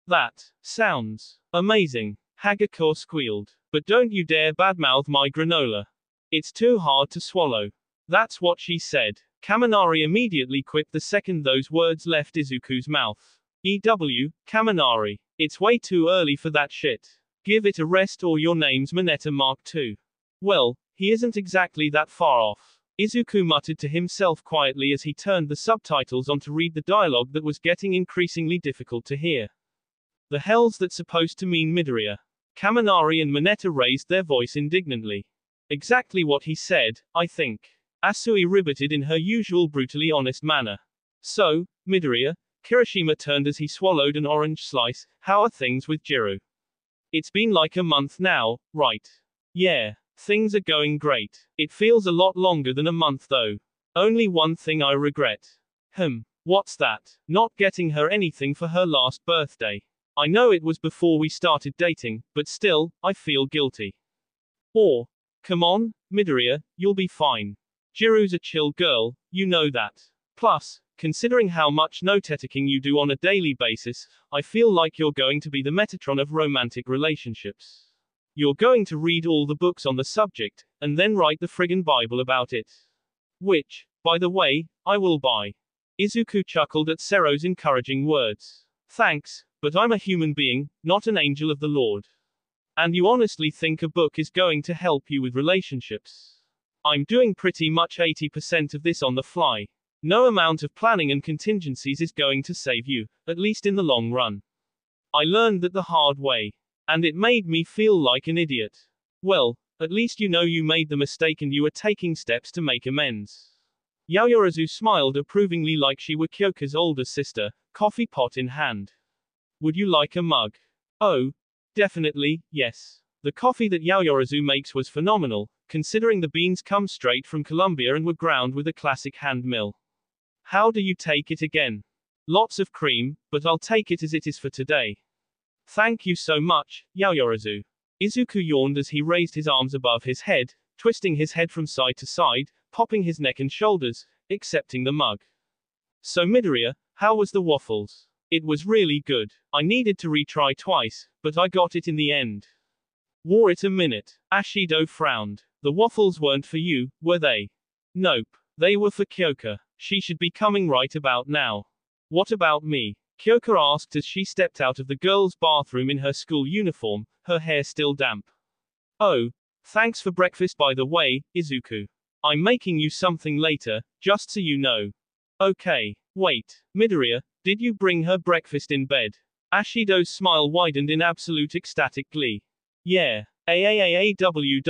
That sounds amazing, Hagakure squealed. But don't you dare badmouth my granola. It's too hard to swallow. That's what she said. Kaminari immediately quipped the second those words left Izuku's mouth. Kaminari. It's way too early for that shit. Give it a rest or your name's Mineta Mark II. Well, he isn't exactly that far off. Izuku muttered to himself quietly as he turned the subtitles on to read the dialogue that was getting increasingly difficult to hear. The hell's that supposed to mean Midoriya? Kaminari and Mineta raised their voice indignantly. Exactly what he said, I think. Asui riveted in her usual brutally honest manner. So, Midoriya, Kirishima turned as he swallowed an orange slice, how are things with Jirou? It's been like a month now, right? Yeah. Things are going great. It feels a lot longer than a month though. Only one thing I regret. What's that? Not getting her anything for her last birthday. I know it was before we started dating, but still, I feel guilty. Or, come on, Midoriya, you'll be fine. Jirou's a chill girl, you know that. Plus, considering how much note-taking you do on a daily basis, I feel like you're going to be the Metatron of romantic relationships. You're going to read all the books on the subject, and then write the friggin' Bible about it. Which, by the way, I will buy. Izuku chuckled at Sero's encouraging words. Thanks, but I'm a human being, not an angel of the Lord. And you honestly think a book is going to help you with relationships? I'm doing pretty much 80% of this on the fly. No amount of planning and contingencies is going to save you, at least in the long run. I learned that the hard way. And it made me feel like an idiot. Well, at least you know you made the mistake and you are taking steps to make amends. Yaoyorozu smiled approvingly like she were Kyoka's older sister, coffee pot in hand. Would you like a mug? Oh, definitely, yes. The coffee that Yaoyorozu makes was phenomenal, considering the beans come straight from Colombia and were ground with a classic hand mill. How do you take it again? Lots of cream, but I'll take it as it is for today. Thank you so much, Yaoyorozu. Izuku yawned as he raised his arms above his head, twisting his head from side to side, popping his neck and shoulders, accepting the mug. So Midoriya, how was the waffles? It was really good. I needed to retry twice, but I got it in the end. Wait a minute. Ashido frowned. The waffles weren't for you, were they? Nope. They were for Kyoka. She should be coming right about now. What about me? Kyoka asked as she stepped out of the girls' bathroom in her school uniform, her hair still damp. Oh, thanks for breakfast by the way, Izuku. I'm making you something later, just so you know. Okay. Wait, Midoriya, did you bring her breakfast in bed? Ashido's smile widened in absolute ecstatic glee. Yeah. www.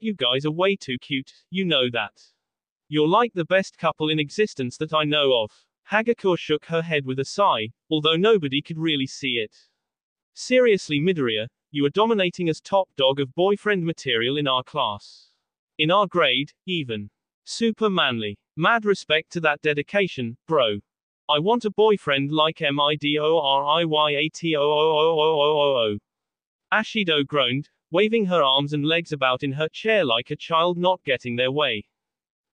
You guys are way too cute, you know that. You're like the best couple in existence that I know of. Hagakure shook her head with a sigh, although nobody could really see it. Seriously Midoriya, you are dominating as top dog of boyfriend material in our class. In our grade, even. Super manly. Mad respect to that dedication, bro. I want a boyfriend like Midoriyato. Ashido groaned, waving her arms and legs about in her chair like a child not getting their way.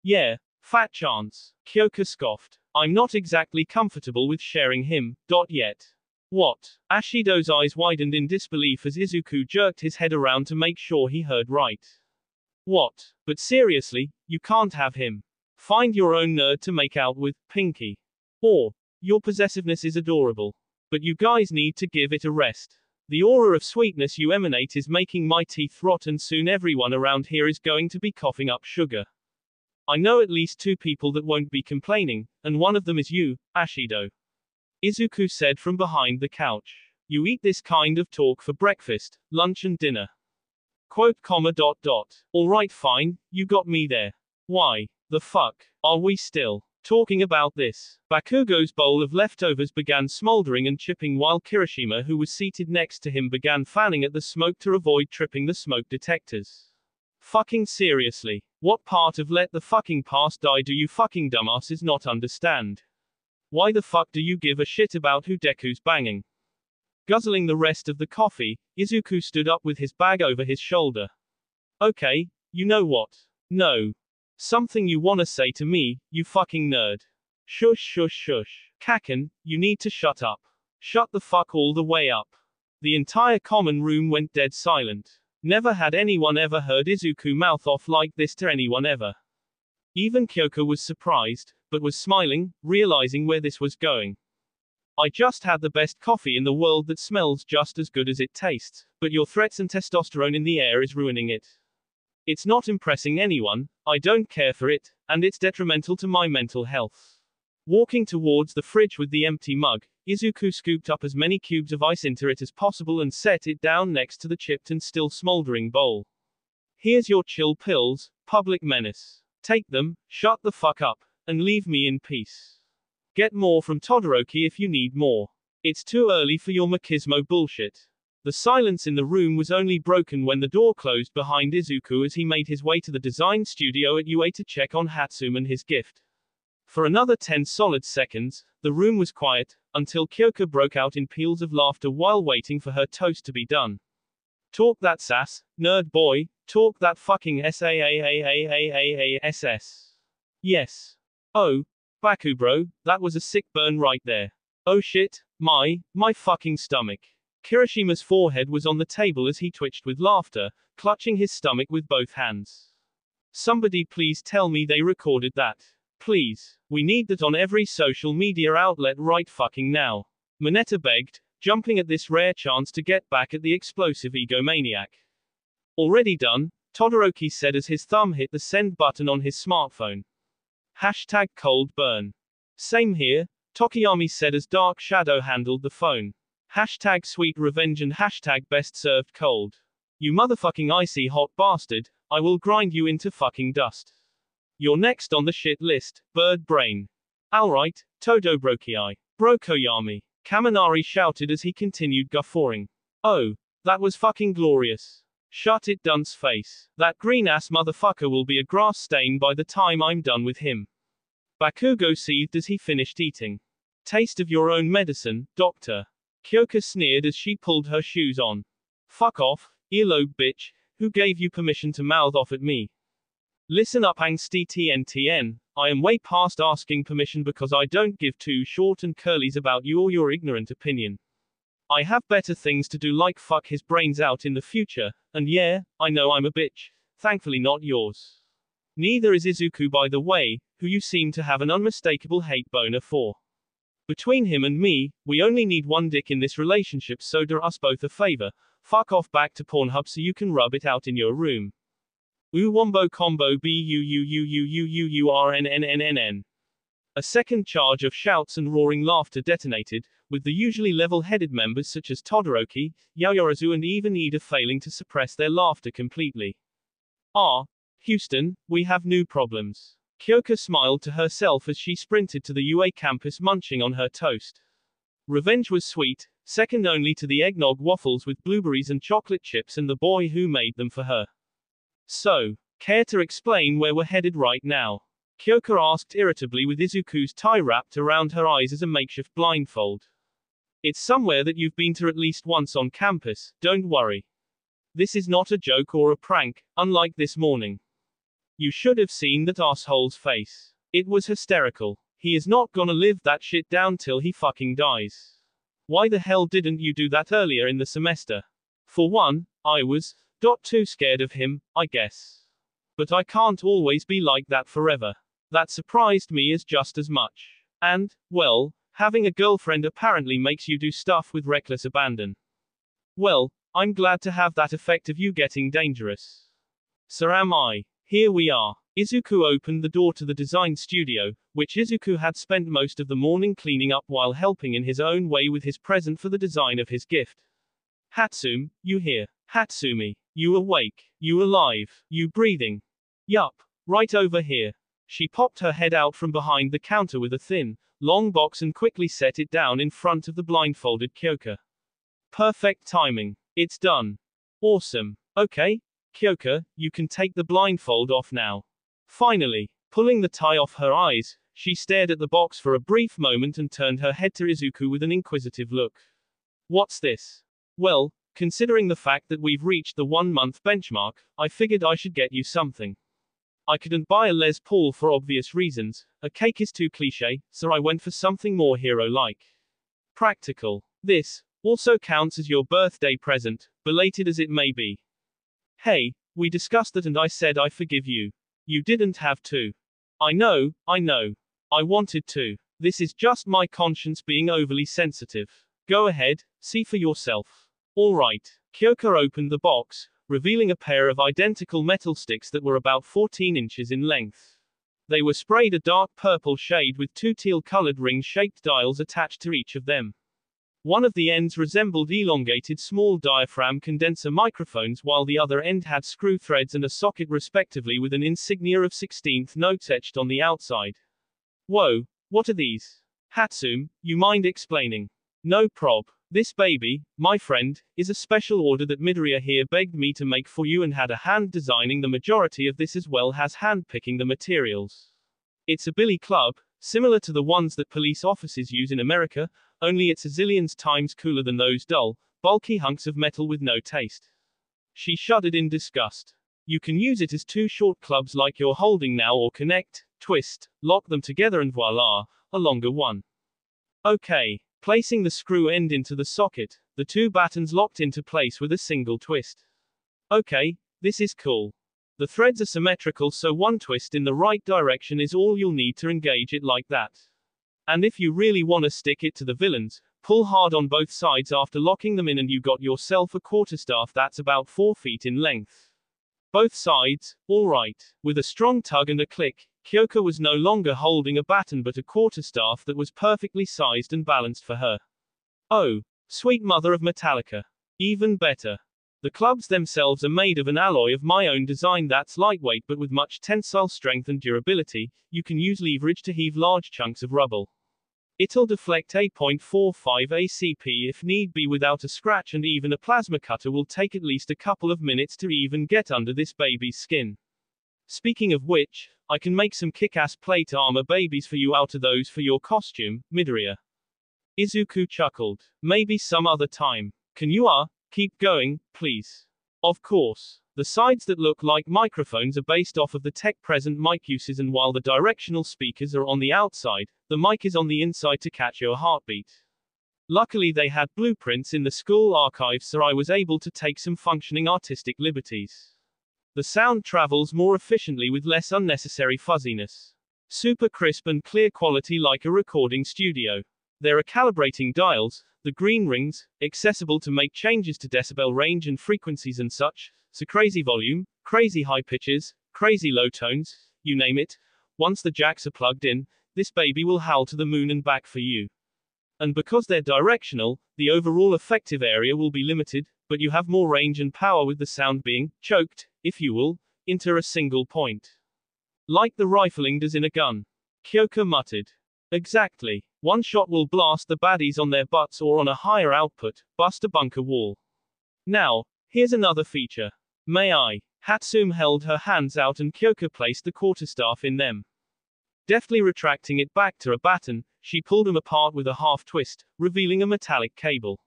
Yeah, fat chance. Kyoka scoffed. I'm not exactly comfortable with sharing him, yet. What? Ashido's eyes widened in disbelief as Izuku jerked his head around to make sure he heard right. What? But seriously, you can't have him. Find your own nerd to make out with, Pinky. Or, your possessiveness is adorable. But you guys need to give it a rest. The aura of sweetness you emanate is making my teeth rot and soon everyone around here is going to be coughing up sugar. I know at least 2 people that won't be complaining, and one of them is you, Ashido. Izuku said from behind the couch. You eat this kind of talk for breakfast, lunch and dinner. Alright fine, you got me there. Why the fuck are we still talking about this? Bakugo's bowl of leftovers began smoldering and chipping while Kirishima, who was seated next to him, began fanning at the smoke to avoid tripping the smoke detectors. Fucking seriously. What part of let the fucking past die do you fucking dumbasses not understand? Why the fuck do you give a shit about who Deku's banging? Guzzling the rest of the coffee, Izuku stood up with his bag over his shoulder. Okay, you know what? No. Something you wanna say to me, you fucking nerd. Shush shush shush. Kaken, you need to shut up. Shut the fuck all the way up. The entire common room went dead silent. Never had anyone ever heard Izuku mouth off like this to anyone ever. Even Kyoka was surprised, but was smiling, realizing where this was going. I just had the best coffee in the world that smells just as good as it tastes, but your threats and testosterone in the air is ruining it. It's not impressing anyone, I don't care for it, and it's detrimental to my mental health. Walking towards the fridge with the empty mug, Izuku scooped up as many cubes of ice into it as possible and set it down next to the chipped and still smoldering bowl. Here's your chill pills, public menace. Take them, shut the fuck up, and leave me in peace. Get more from Todoroki if you need more. It's too early for your machismo bullshit. The silence in the room was only broken when the door closed behind Izuku as he made his way to the design studio at UA to check on Hatsum and his gift. For another 10 solid seconds, the room was quiet, until Kyoka broke out in peals of laughter while waiting for her toast to be done. Talk that sass, nerd boy, talk that fucking sass. Yes. Oh, Baku bro, that was a sick burn right there. Oh shit, my fucking stomach. Kirishima's forehead was on the table as he twitched with laughter, clutching his stomach with both hands. Somebody please tell me they recorded that. Please. We need that on every social media outlet right fucking now. Mineta begged, jumping at this rare chance to get back at the explosive egomaniac. Already done, Todoroki said as his thumb hit the send button on his smartphone. Hashtag cold burn. Same here, Tokiyami said as Dark Shadow handled the phone. Hashtag sweet revenge and hashtag best served cold. You motherfucking icy hot bastard, I will grind you into fucking dust. You're next on the shit list, bird brain. Alright, Todoroki. Brokoyami. Kaminari shouted as he continued guffawing. Oh, that was fucking glorious. Shut it, dunce face. That green-ass motherfucker will be a grass stain by the time I'm done with him. Bakugo seethed as he finished eating. Taste of your own medicine, doctor. Kyoka sneered as she pulled her shoes on. Fuck off, earlobe bitch, who gave you permission to mouth off at me? Listen up, angsty TNTN, I am way past asking permission because I don't give two short and curlies about you or your ignorant opinion. I have better things to do like fuck his brains out in the future, and yeah, I know I'm a bitch, thankfully not yours. Neither is Izuku, by the way, who you seem to have an unmistakable hate boner for. Between him and me, we only need one dick in this relationship, so do us both a favor. Fuck off back to Pornhub so you can rub it out in your room. Wombo combo BUUUUUUURNNNNN. A second charge of shouts and roaring laughter detonated, with the usually level-headed members such as Todoroki, Yaoyorozu and even Ida failing to suppress their laughter completely. Houston, we have new problems. Kyoka smiled to herself as she sprinted to the UA campus munching on her toast. Revenge was sweet, second only to the eggnog waffles with blueberries and chocolate chips and the boy who made them for her. So, care to explain where we're headed right now? Kyoka asked irritably with Izuku's tie wrapped around her eyes as a makeshift blindfold. It's somewhere that you've been to at least once on campus, don't worry. This is not a joke or a prank, unlike this morning. You should have seen that asshole's face. It was hysterical. He is not gonna live that shit down till he fucking dies. Why the hell didn't you do that earlier in the semester? For one, I was too scared of him, I guess. But I can't always be like that forever. That surprised me as just as much. And, well, having a girlfriend apparently makes you do stuff with reckless abandon. Well, I'm glad to have that effect of you getting dangerous. So am I. Here we are. Izuku opened the door to the design studio, which Izuku had spent most of the morning cleaning up while helping in his own way with his present for the design of his gift. Hatsum, you here? Hatsumi, you awake? You alive? You breathing? Yup, right over here. She popped her head out from behind the counter with a thin, long box and quickly set it down in front of the blindfolded Kyoka. Perfect timing. It's done. Awesome. Okay, Kyoka, you can take the blindfold off now. Finally, pulling the tie off her eyes, she stared at the box for a brief moment and turned her head to Izuku with an inquisitive look. What's this? Well, considering the fact that we've reached the 1-month benchmark, I figured I should get you something. I couldn't buy a Les Paul for obvious reasons, a cake is too cliché, so I went for something more hero-like. Practical. This also counts as your birthday present, belated as it may be. Hey, we discussed that and I said I forgive you. You didn't have to. I know. I wanted to. This is just my conscience being overly sensitive. Go ahead, see for yourself. Alright. Kyoka opened the box, revealing a pair of identical metal sticks that were about 14 inches in length. They were sprayed a dark purple shade with 2 teal-colored ring-shaped dials attached to each of them. One of the ends resembled elongated small diaphragm condenser microphones while the other end had screw threads and a socket respectively with an insignia of 16th notes etched on the outside. Whoa, what are these? Hatsum, you mind explaining? No prob. This baby, my friend, is a special order that Midoriya here begged me to make for you and had a hand designing the majority of this as well as hand picking the materials. It's a billy club, similar to the ones that police officers use in America, only it's a zillions times cooler than those dull, bulky hunks of metal with no taste. She shuddered in disgust. You can use it as 2 short clubs like you're holding now or connect, twist, lock them together and voila, a longer one. Okay. Placing the screw end into the socket, the 2 battens locked into place with a single twist. Okay, this is cool. The threads are symmetrical so one twist in the right direction is all you'll need to engage it like that. And if you really want to stick it to the villains, pull hard on both sides after locking them in and you got yourself a quarterstaff that's about 4 feet in length. Both sides, all right. With a strong tug and a click, Kyoka was no longer holding a baton but a quarterstaff that was perfectly sized and balanced for her. Oh, sweet mother of Metallica. Even better. The clubs themselves are made of an alloy of my own design that's lightweight but with much tensile strength and durability. You can use leverage to heave large chunks of rubble. It'll deflect 8.45 ACP if need be without a scratch, and even a plasma cutter will take at least a couple of minutes to even get under this baby's skin. Speaking of which, I can make some kick-ass plate armor babies for you out of those for your costume, Midoriya. Izuku chuckled. Maybe some other time. Can you keep going, please? Of course. The sides that look like microphones are based off of the tech-present mic uses, and while the directional speakers are on the outside, the mic is on the inside to catch your heartbeat. Luckily they had blueprints in the school archives, so I was able to take some functioning artistic liberties. The sound travels more efficiently with less unnecessary fuzziness. Super crisp and clear quality like a recording studio. There are calibrating dials, the green rings, accessible to make changes to decibel range and frequencies and such, so crazy volume, crazy high pitches, crazy low tones, you name it. Once the jacks are plugged in, this baby will howl to the moon and back for you. And because they're directional, the overall effective area will be limited, but you have more range and power with the sound being choked, if you will, into a single point. Like the rifling does in a gun. Kyoka muttered. Exactly. One shot will blast the baddies on their butts, or on a higher output, bust a bunker wall. Now, here's another feature. May I? Hatsume held her hands out and Kyoka placed the quarterstaff in them. Deftly retracting it back to a baton, she pulled them apart with a half twist, revealing a metallic cable.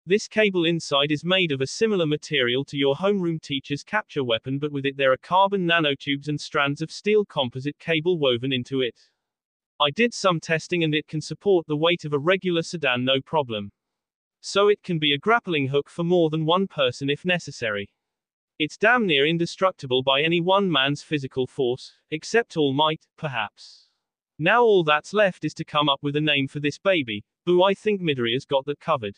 This cable inside is made of a similar material to your homeroom teacher's capture weapon, but with it there are carbon nanotubes and strands of steel composite cable woven into it. I did some testing and it can support the weight of a regular sedan no problem. So it can be a grappling hook for more than one person if necessary. It's damn near indestructible by any one man's physical force, except All Might, perhaps. Now all that's left is to come up with a name for this baby. Boo, I think Midoriya's got that covered.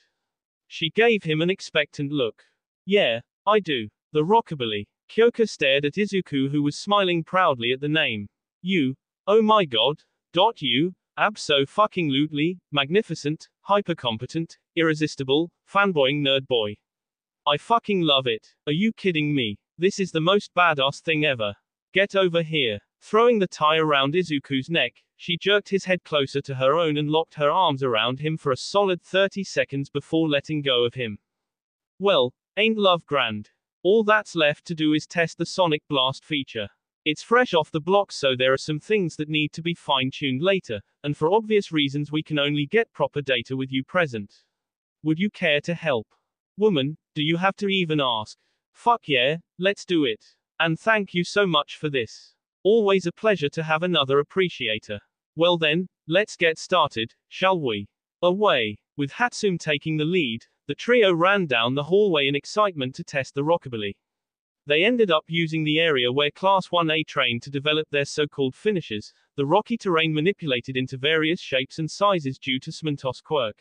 She gave him an expectant look. Yeah, I do. The rockabilly. Kyoka stared at Izuku, who was smiling proudly at the name. You? Oh my god. You? Abso-fucking-lutely, magnificent, hyper-competent, irresistible, fanboying nerd boy. I fucking love it. Are you kidding me? This is the most badass thing ever. Get over here. Throwing the tie around Izuku's neck, she jerked his head closer to her own and locked her arms around him for a solid 30 seconds before letting go of him. Well, ain't love grand? All that's left to do is test the Sonic Blast feature. It's fresh off the block, so there are some things that need to be fine-tuned later, and for obvious reasons we can only get proper data with you present. Would you care to help? Woman, do you have to even ask? Fuck yeah, let's do it. And thank you so much for this. Always a pleasure to have another appreciator. Well then, let's get started, shall we? Away. With Hatsume taking the lead, the trio ran down the hallway in excitement to test the rockabilly. They ended up using the area where Class 1A trained to develop their so-called finishers, the rocky terrain manipulated into various shapes and sizes due to Smentos quirk.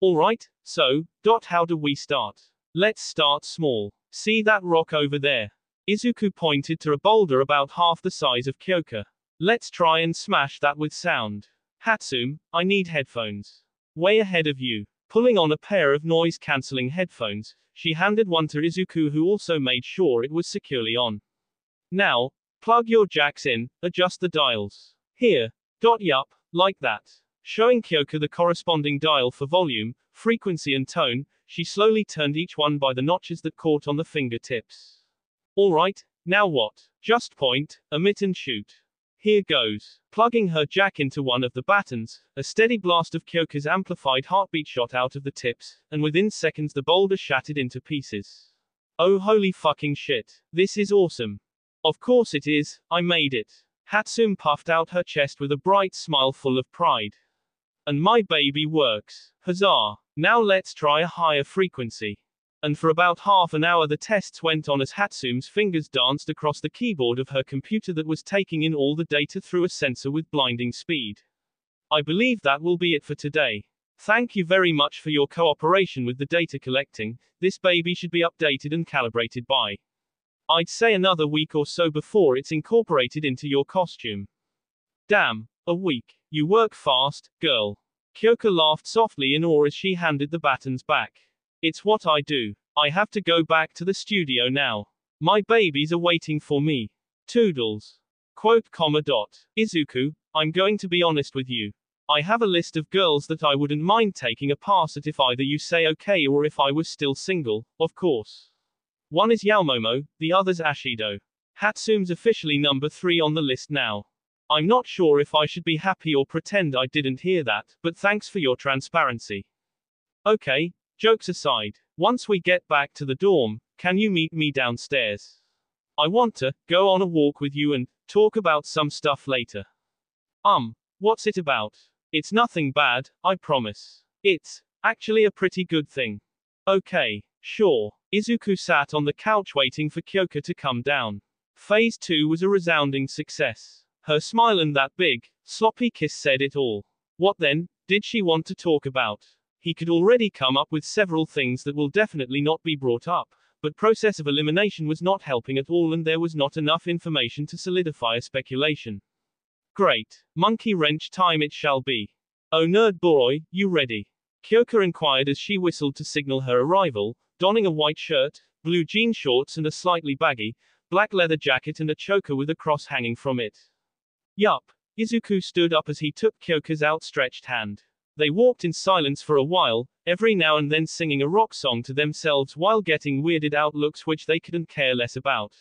Alright, so, how do we start? Let's start small. See that rock over there? Izuku pointed to a boulder about half the size of Kyoka. Let's try and smash that with sound. Hatsume, I need headphones. Way ahead of you. Pulling on a pair of noise-cancelling headphones, she handed one to Izuku, who also made sure it was securely on. Now, plug your jacks in, adjust the dials. Here. Yup, like that. Showing Kyoka the corresponding dial for volume, frequency and tone, she slowly turned each one by the notches that caught on the fingertips. Alright, now what? Just point, emit and shoot. Here goes. Plugging her jack into one of the batons, a steady blast of Kyoka's amplified heartbeat shot out of the tips, and within seconds the boulder shattered into pieces. Oh holy fucking shit. This is awesome. Of course it is, I made it. Hatsume puffed out her chest with a bright smile full of pride. And my baby works. Huzzah. Now let's try a higher frequency. And for about half an hour the tests went on as Hatsume's fingers danced across the keyboard of her computer that was taking in all the data through a sensor with blinding speed. I believe that will be it for today. Thank you very much for your cooperation with the data collecting. This baby should be updated and calibrated by I'd say another week or so before it's incorporated into your costume. Damn, a week. You work fast, girl. Kyoka laughed softly in awe as she handed the batons back. It's what I do. I have to go back to the studio now. My babies are waiting for me. Toodles. Quote, comma, dot. Izuku, I'm going to be honest with you. I have a list of girls that I wouldn't mind taking a pass at if either you say okay or if I was still single, of course. One is Yaomomo, the other's Ashido. Hatsume's officially number 3 on the list now. I'm not sure if I should be happy or pretend I didn't hear that, but thanks for your transparency. Okay, jokes aside, once we get back to the dorm, can you meet me downstairs? I want to go on a walk with you and talk about some stuff later. What's it about? It's nothing bad, I promise. It's actually a pretty good thing. Okay, sure. Izuku sat on the couch waiting for Kyoka to come down. Phase 2 was a resounding success. Her smile and that big, sloppy kiss said it all. What then did she want to talk about? He could already come up with several things that will definitely not be brought up, but process of elimination was not helping at all and there was not enough information to solidify a speculation. Great. Monkey wrench time it shall be. Oh nerd boy, you ready? Kyoka inquired as she whistled to signal her arrival, donning a white shirt, blue jean shorts and a slightly baggy, black leather jacket and a choker with a cross hanging from it. Yup. Izuku stood up as he took Kyoka's outstretched hand. They walked in silence for a while, every now and then singing a rock song to themselves while getting weirded out looks which they couldn't care less about.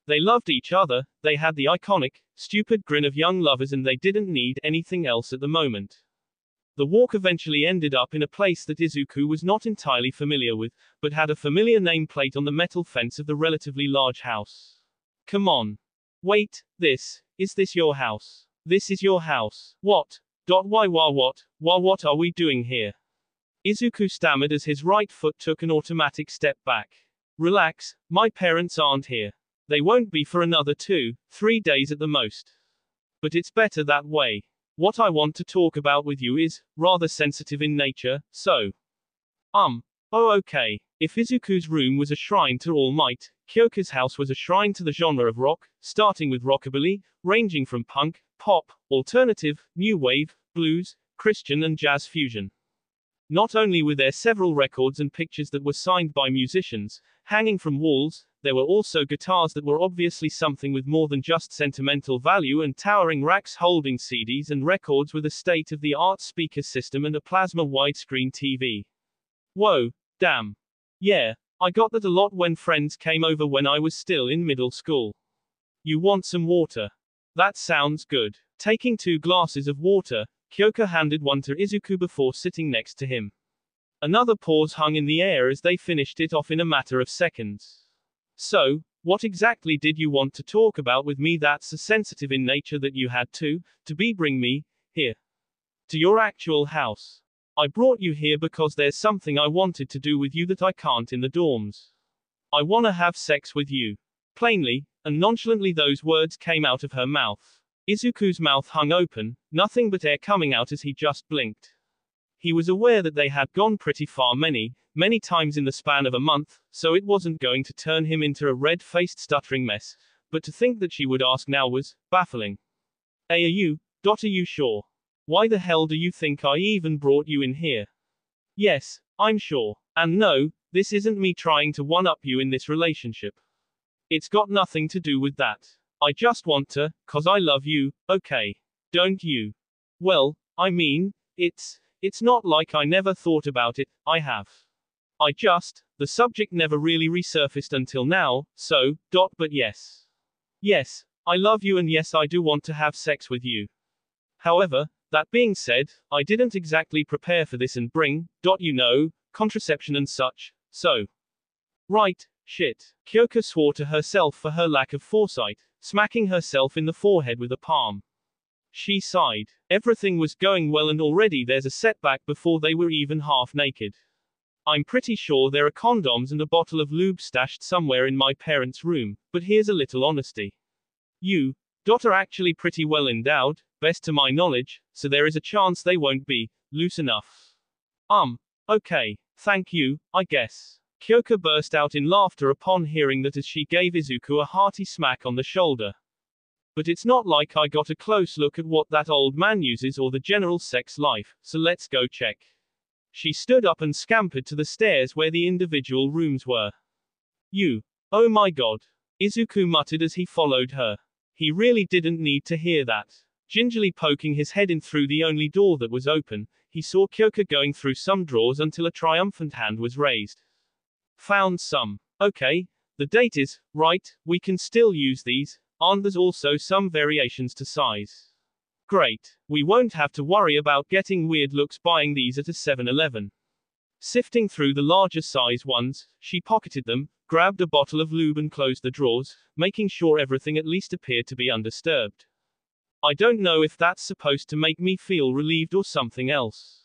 They loved each other, they had the iconic, stupid grin of young lovers and they didn't need anything else at the moment. The walk eventually ended up in a place that Izuku was not entirely familiar with, but had a familiar nameplate on the metal fence of the relatively large house. Come on. Wait, is this your house? This is your house. What? Why what are we doing here? Izuku stammered as his right foot took an automatic step back. Relax, my parents aren't here. They won't be for another 2-3 days at the most. But it's better that way. What I want to talk about with you is rather sensitive in nature, so. Oh okay. If Izuku's room was a shrine to All Might, Kyoka's house was a shrine to the genre of rock, starting with rockabilly, ranging from punk, pop, alternative, new wave, blues, Christian and jazz fusion. Not only were there several records and pictures that were signed by musicians, hanging from walls, there were also guitars that were obviously something with more than just sentimental value and towering racks holding CDs and records with a state-of-the-art speaker system and a plasma widescreen TV. Whoa, damn. Yeah, I got that a lot when friends came over when I was still in middle school. You want some water? That sounds good. Taking 2 glasses of water, Kyoka handed one to Izuku before sitting next to him. Another pause hung in the air as they finished it off in a matter of seconds. So, what exactly did you want to talk about with me that's so sensitive in nature that you had to bring me here? To your actual house. I brought you here because there's something I wanted to do with you that I can't in the dorms. I wanna have sex with you. Plainly, and nonchalantly those words came out of her mouth. Izuku's mouth hung open, nothing but air coming out as he just blinked. He was aware that they had gone pretty far many times in the span of a month, so it wasn't going to turn him into a red-faced stuttering mess, but to think that she would ask now was baffling. Are you sure? Why the hell do you think I even brought you in here? Yes, I'm sure. And no, this isn't me trying to one-up you in this relationship. It's got nothing to do with that. I just want to, 'cause I love you, okay? Don't you? Well, I mean, it's not like I never thought about it, I have. The subject never really resurfaced until now, so, but yes. Yes, I love you and yes I do want to have sex with you. However, that being said, I didn't exactly prepare for this and bring, contraception and such, so. Right, shit. Kyoka swore to herself for her lack of foresight, smacking herself in the forehead with a palm. She sighed. Everything was going well and already there's a setback before they were even half naked. I'm pretty sure there are condoms and a bottle of lube stashed somewhere in my parents' room, but here's a little honesty. You are actually pretty well endowed, best to my knowledge, so there is a chance they won't be loose enough. Okay, thank you, I guess. Kyoka burst out in laughter upon hearing that as she gave Izuku a hearty smack on the shoulder. But it's not like I got a close look at what that old man uses or the general sex life, so let's go check. She stood up and scampered to the stairs where the individual rooms were. You. Oh my god. Izuku muttered as he followed her. He really didn't need to hear that. Gingerly poking his head in through the only door that was open, he saw Kyoka going through some drawers until a triumphant hand was raised. Found some. Okay. The date is right, we can still use these, and there's also some variations to size. Great. We won't have to worry about getting weird looks buying these at a 7-Eleven. Sifting through the larger size ones, she pocketed them, grabbed a bottle of lube and closed the drawers, making sure everything at least appeared to be undisturbed. I don't know if that's supposed to make me feel relieved or something else.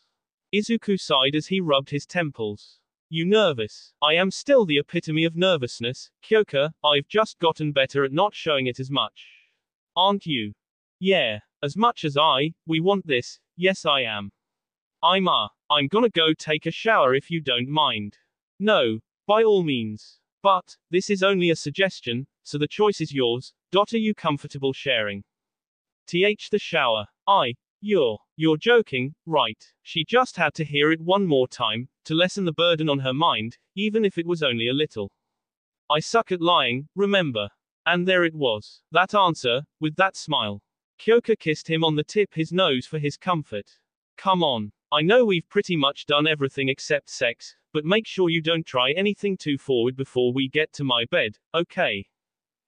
Izuku sighed as he rubbed his temples. You nervous? I am still the epitome of nervousness, Kyoka, I've just gotten better at not showing it as much. Aren't you? Yeah. As much as we want this, yes I am. I'm gonna go take a shower if you don't mind. No, by all means. But, this is only a suggestion, so the choice is yours. Are you comfortable sharing? The shower. You're joking, right? She just had to hear it one more time, to lessen the burden on her mind, even if it was only a little. I suck at lying, remember. And there it was. That answer, with that smile. Kyoka kissed him on the tip of his nose for his comfort. Come on. I know we've pretty much done everything except sex, but make sure you don't try anything too forward before we get to my bed, okay?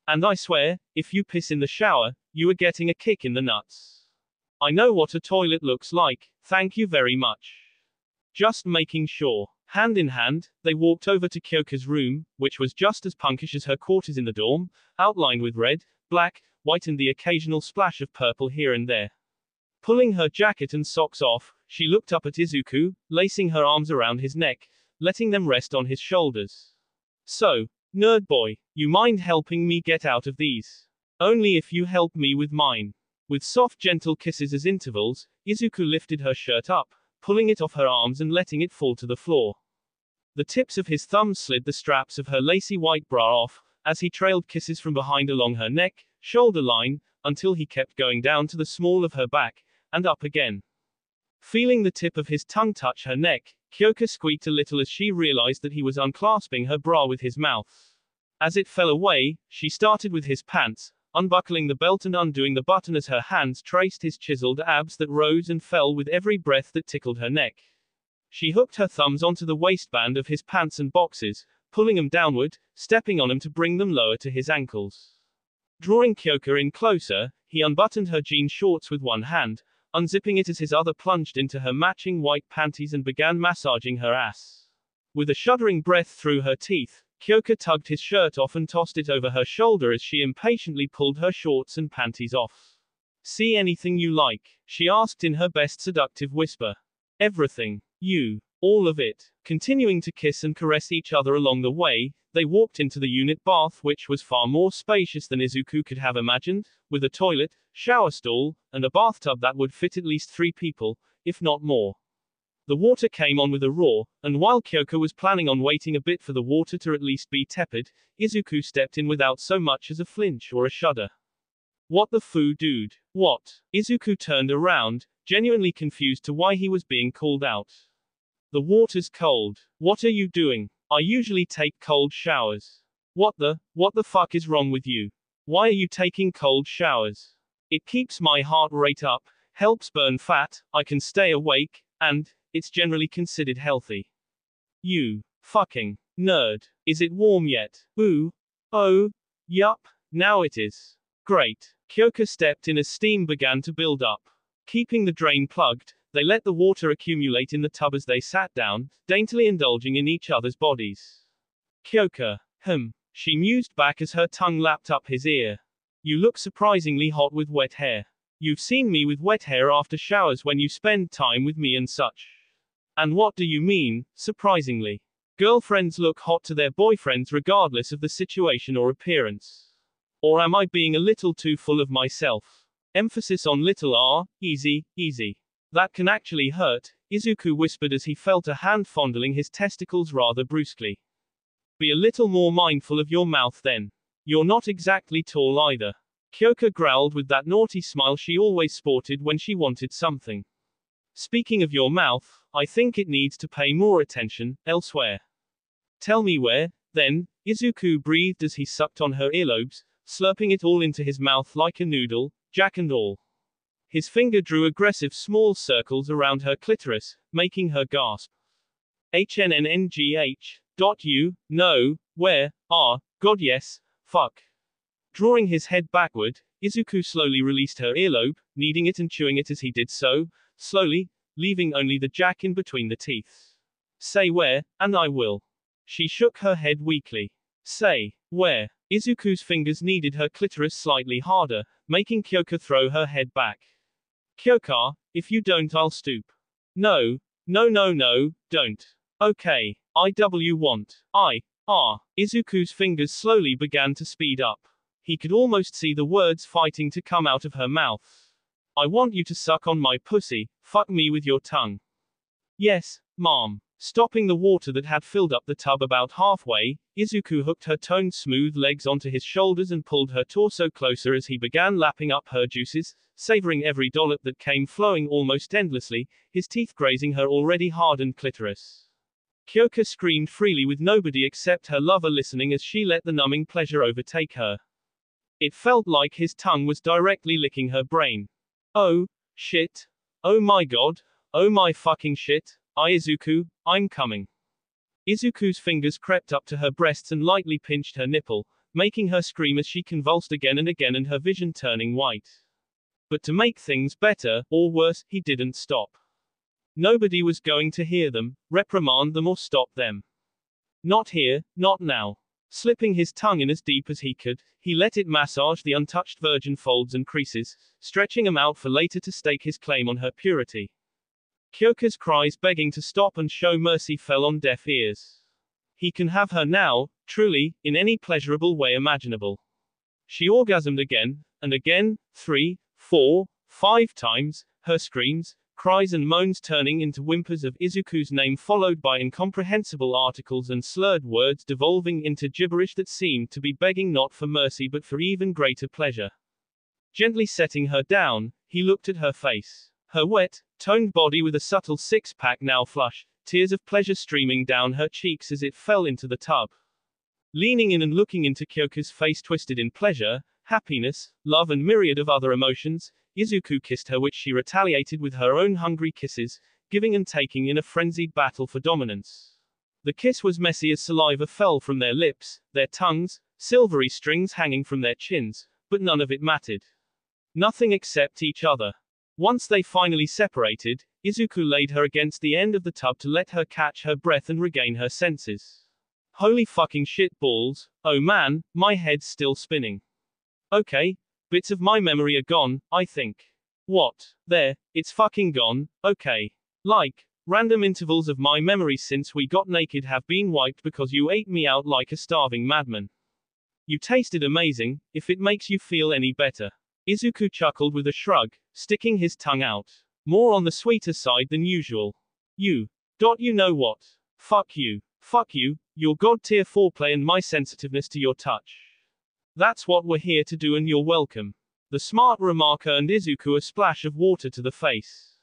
And I swear, if you piss in the shower, you are getting a kick in the nuts. I know what a toilet looks like, thank you very much. Just making sure. Hand in hand, they walked over to Kyoka's room, which was just as punkish as her quarters in the dorm, outlined with red, black, white and the occasional splash of purple here and there. Pulling her jacket and socks off, she looked up at Izuku, lacing her arms around his neck, letting them rest on his shoulders. So, nerd boy, you mind helping me get out of these? Only if you help me with mine. With soft gentle kisses as intervals, Izuku lifted her shirt up, pulling it off her arms and letting it fall to the floor. The tips of his thumbs slid the straps of her lacy white bra off, as he trailed kisses from behind along her neck, shoulder line, until he kept going down to the small of her back, and up again. Feeling the tip of his tongue touch her neck, Kyoka squeaked a little as she realized that he was unclasping her bra with his mouth. As it fell away, she started with his pants, unbuckling the belt and undoing the button as her hands traced his chiseled abs that rose and fell with every breath that tickled her neck. She hooked her thumbs onto the waistband of his pants and boxes, pulling them downward, stepping on them to bring them lower to his ankles. Drawing Kyoka in closer, he unbuttoned her jean shorts with one hand, unzipping it as his other plunged into her matching white panties and began massaging her ass. With a shuddering breath through her teeth, Kyoka tugged his shirt off and tossed it over her shoulder as she impatiently pulled her shorts and panties off. See anything you like? She asked in her best seductive whisper. Everything. You. All of it. Continuing to kiss and caress each other along the way, they walked into the unit bath, which was far more spacious than Izuku could have imagined, with a toilet, shower stall, and a bathtub that would fit at least 3 people, if not more. The water came on with a roar, and while Kyoka was planning on waiting a bit for the water to at least be tepid, Izuku stepped in without so much as a flinch or a shudder. What the foo, dude? What? Izuku turned around, genuinely confused to why he was being called out. The water's cold. What are you doing? I usually take cold showers. What the fuck is wrong with you? Why are you taking cold showers? It keeps my heart rate up, helps burn fat, I can stay awake, and it's generally considered healthy. You fucking nerd. Is it warm yet? Ooh. Oh. Yup. Now it is. Great. Kyoka stepped in as steam began to build up. Keeping the drain plugged, they let the water accumulate in the tub as they sat down, daintily indulging in each other's bodies. Kyoka. She mused back as her tongue lapped up his ear. You look surprisingly hot with wet hair. You've seen me with wet hair after showers when you spend time with me and such. And what do you mean, surprisingly? Girlfriends look hot to their boyfriends regardless of the situation or appearance. Or am I being a little too full of myself? Emphasis on little r, easy. That can actually hurt, Izuku whispered as he felt a hand fondling his testicles rather brusquely. Be a little more mindful of your mouth then. You're not exactly tall either. Kyoka growled with that naughty smile she always sported when she wanted something. Speaking of your mouth, I think it needs to pay more attention, elsewhere. Tell me where, then, Izuku breathed as he sucked on her earlobes, slurping it all into his mouth like a noodle, jack and all. His finger drew aggressive small circles around her clitoris, making her gasp. HNNNGH. No, where, God yes, fuck. Drawing his head backward, Izuku slowly released her earlobe, kneading it and chewing it as he did so, slowly, leaving only the jack in between the teeth. Say where, and I will. She shook her head weakly. Say, where? Izuku's fingers kneaded her clitoris slightly harder, making Kyoka throw her head back. Kyoka, if you don't I'll stoop. No, don't. Okay, want. Izuku's fingers slowly began to speed up. He could almost see the words fighting to come out of her mouth. I want you to suck on my pussy, fuck me with your tongue. Yes, ma'am. Stopping the water that had filled up the tub about halfway, Izuku hooked her toned smooth legs onto his shoulders and pulled her torso closer as he began lapping up her juices, savoring every dollop that came flowing almost endlessly, his teeth grazing her already hardened clitoris. Kyoka screamed freely with nobody except her lover listening as she let the numbing pleasure overtake her. It felt like his tongue was directly licking her brain. Oh, shit. Oh my god. Oh my fucking shit. Izuku, I'm coming. Izuku's fingers crept up to her breasts and lightly pinched her nipple, making her scream as she convulsed again and her vision turning white. But to make things better, or worse, he didn't stop. Nobody was going to hear them, reprimand them or stop them. Not here, not now. Slipping his tongue in as deep as he could, he let it massage the untouched virgin folds and creases, stretching them out for later to stake his claim on her purity. Kyoka's cries begging to stop and show mercy fell on deaf ears. He can have her now, truly, in any pleasurable way imaginable. She orgasmed again, and again, 3, 4, 5 times, her screams, cries and moans turning into whimpers of Izuku's name followed by incomprehensible articles and slurred words devolving into gibberish that seemed to be begging not for mercy but for even greater pleasure. Gently setting her down, he looked at her face. Her wet, toned body with a subtle six-pack now flush, tears of pleasure streaming down her cheeks as it fell into the tub. Leaning in and looking into Kyoka's face twisted in pleasure, happiness, love and myriad of other emotions, Izuku kissed her which she retaliated with her own hungry kisses, giving and taking in a frenzied battle for dominance. The kiss was messy as saliva fell from their lips, their tongues, silvery strings hanging from their chins, but none of it mattered. Nothing except each other. Once they finally separated, Izuku laid her against the end of the tub to let her catch her breath and regain her senses. Holy fucking shit balls, oh man, my head's still spinning. Okay, bits of my memory are gone, I think. What? There, it's fucking gone, okay. Like, random intervals of my memory since we got naked have been wiped because you ate me out like a starving madman. You tasted amazing, if it makes you feel any better. Izuku chuckled with a shrug, sticking his tongue out. More on the sweeter side than usual. You know what? Fuck you, your god-tier foreplay and my sensitiveness to your touch. That's what we're here to do and you're welcome. The smart remark earned Izuku a splash of water to the face.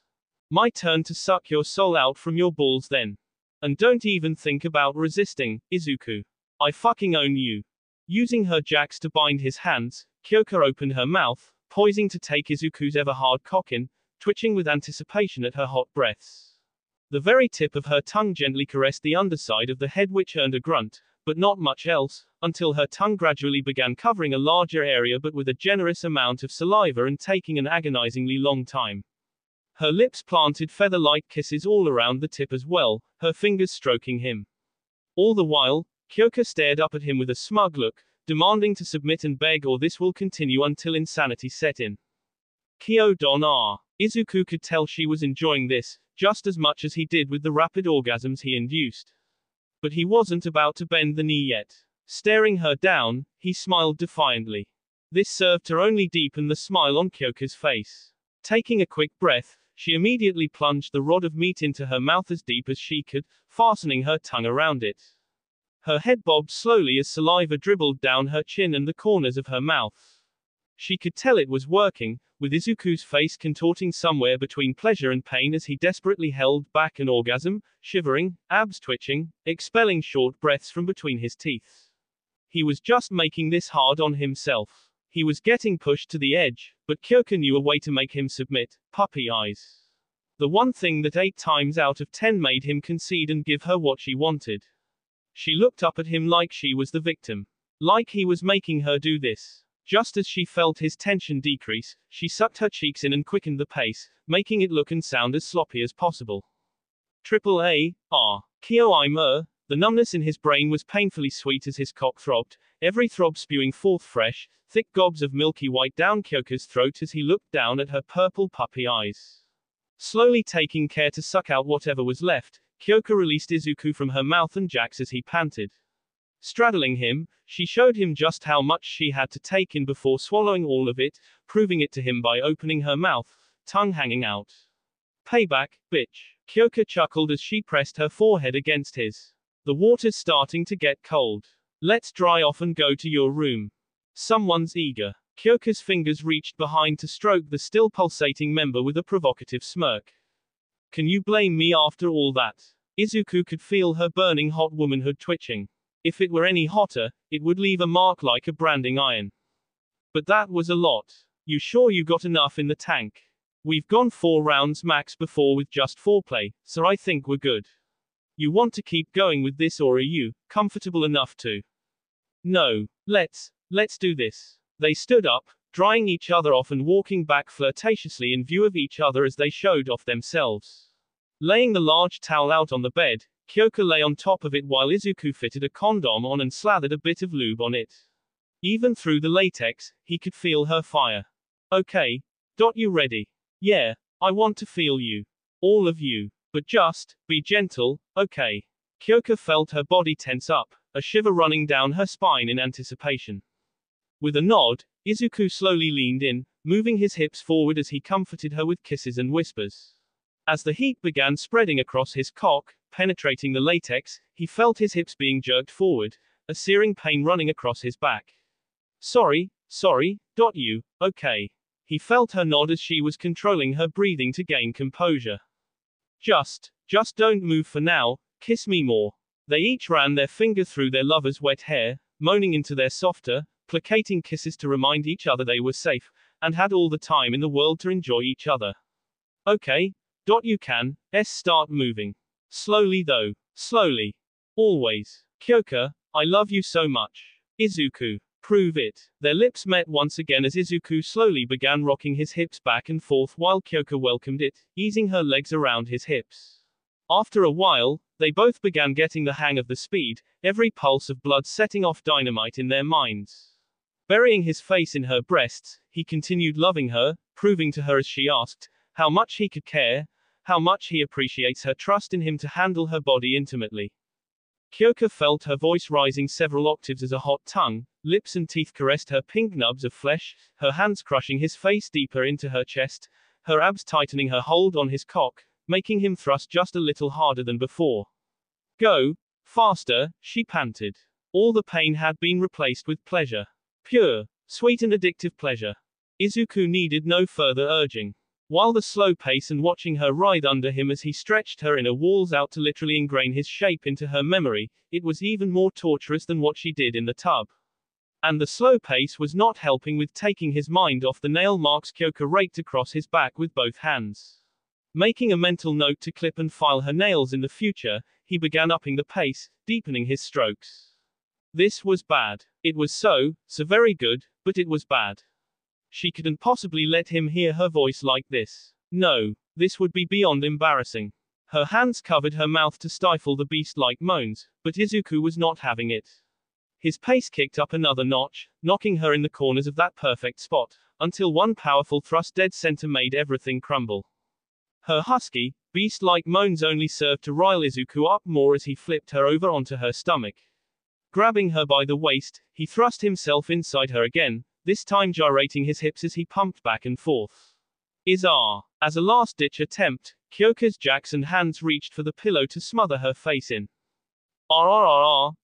My turn to suck your soul out from your balls then. And don't even think about resisting, Izuku. I fucking own you. Using her jacks to bind his hands, Kyoka opened her mouth, poising to take Izuku's ever-hard cock in, twitching with anticipation at her hot breaths. The very tip of her tongue gently caressed the underside of the head which earned a grunt, but not much else, until her tongue gradually began covering a larger area but with a generous amount of saliva and taking an agonizingly long time. Her lips planted feather-like kisses all around the tip as well, her fingers stroking him. All the while, Kyoka stared up at him with a smug look, demanding to submit and beg or this will continue until insanity set in. Kyo-don. Izuku could tell she was enjoying this, just as much as he did with the rapid orgasms he induced. But he wasn't about to bend the knee yet. Staring her down, he smiled defiantly. This served to only deepen the smile on Kyoka's face. Taking a quick breath, she immediately plunged the rod of meat into her mouth as deep as she could, fastening her tongue around it. Her head bobbed slowly as saliva dribbled down her chin and the corners of her mouth. She could tell it was working, with Izuku's face contorting somewhere between pleasure and pain as he desperately held back an orgasm, shivering, abs twitching, expelling short breaths from between his teeth. He was just making this hard on himself. He was getting pushed to the edge, but Kyoka knew a way to make him submit: puppy eyes. The one thing that 8 times out of 10 made him concede and give her what she wanted. She looked up at him like she was the victim. Like he was making her do this. Just as she felt his tension decrease, she sucked her cheeks in and quickened the pace, making it look and sound as sloppy as possible. Triple A, R. Kyo I'm The numbness in his brain was painfully sweet as his cock throbbed, every throb spewing forth fresh, thick gobs of milky white down Kyoka's throat as he looked down at her purple puppy eyes. Slowly taking care to suck out whatever was left, Kyoka released Izuku from her mouth and Jax as he panted. Straddling him, she showed him just how much she had to take in before swallowing all of it, proving it to him by opening her mouth, tongue hanging out. Payback, bitch. Kyoka chuckled as she pressed her forehead against his. The water's starting to get cold. Let's dry off and go to your room. Someone's eager. Kyoka's fingers reached behind to stroke the still pulsating member with a provocative smirk. Can you blame me after all that? Izuku could feel her burning hot womanhood twitching. If it were any hotter, it would leave a mark like a branding iron. But that was a lot. You sure you got enough in the tank? We've gone 4 rounds max before with just foreplay, so I think we're good. You want to keep going with this, or are you comfortable enough to? No. Let's do this. They stood up, drying each other off and walking back flirtatiously in view of each other as they showed off themselves. Laying the large towel out on the bed, Kyoka lay on top of it while Izuku fitted a condom on and slathered a bit of lube on it. Even through the latex, he could feel her fire. Okay. You ready? Yeah. I want to feel you. All of you. But just be gentle, okay? Kyoka felt her body tense up, a shiver running down her spine in anticipation. With a nod, Izuku slowly leaned in, moving his hips forward as he comforted her with kisses and whispers. As the heat began spreading across his cock, penetrating the latex, he felt his hips being jerked forward, a searing pain running across his back. Sorry. You, okay? He felt her nod as she was controlling her breathing to gain composure. Just don't move for now, kiss me more. They each ran their finger through their lover's wet hair, moaning into their softer, placating kisses to remind each other they were safe, and had all the time in the world to enjoy each other. Okay. You can, start moving. Slowly though. Slowly. Always. Kyoka, I love you so much. Izuku. Prove it. Their lips met once again as Izuku slowly began rocking his hips back and forth while Kyoka welcomed it, easing her legs around his hips. After a while, they both began getting the hang of the speed, every pulse of blood setting off dynamite in their minds. Burying his face in her breasts, he continued loving her, proving to her as she asked, how much he could care, how much he appreciates her trust in him to handle her body intimately. Kyoka felt her voice rising several octaves as a hot tongue, lips and teeth caressed her pink nubs of flesh, her hands crushing his face deeper into her chest, her abs tightening her hold on his cock, making him thrust just a little harder than before. Go faster, she panted. All the pain had been replaced with pleasure. Pure, sweet and addictive pleasure. Izuku needed no further urging. While the slow pace and watching her writhe under him as he stretched her inner walls out to literally ingrain his shape into her memory, it was even more torturous than what she did in the tub. And the slow pace was not helping with taking his mind off the nail marks Kyoka raked across his back with both hands. Making a mental note to clip and file her nails in the future, he began upping the pace, deepening his strokes. This was bad. It was so very good, but it was bad. She couldn't possibly let him hear her voice like this. No. This would be beyond embarrassing. Her hands covered her mouth to stifle the beast-like moans, but Izuku was not having it. His pace kicked up another notch, knocking her in the corners of that perfect spot, until one powerful thrust dead center made everything crumble. Her husky, beast-like moans only served to rile Izuku up more as he flipped her over onto her stomach. Grabbing her by the waist, he thrust himself inside her again, this time gyrating his hips as he pumped back and forth. As a last-ditch attempt, Kyoka's Jackson hands reached for the pillow to smother her face in.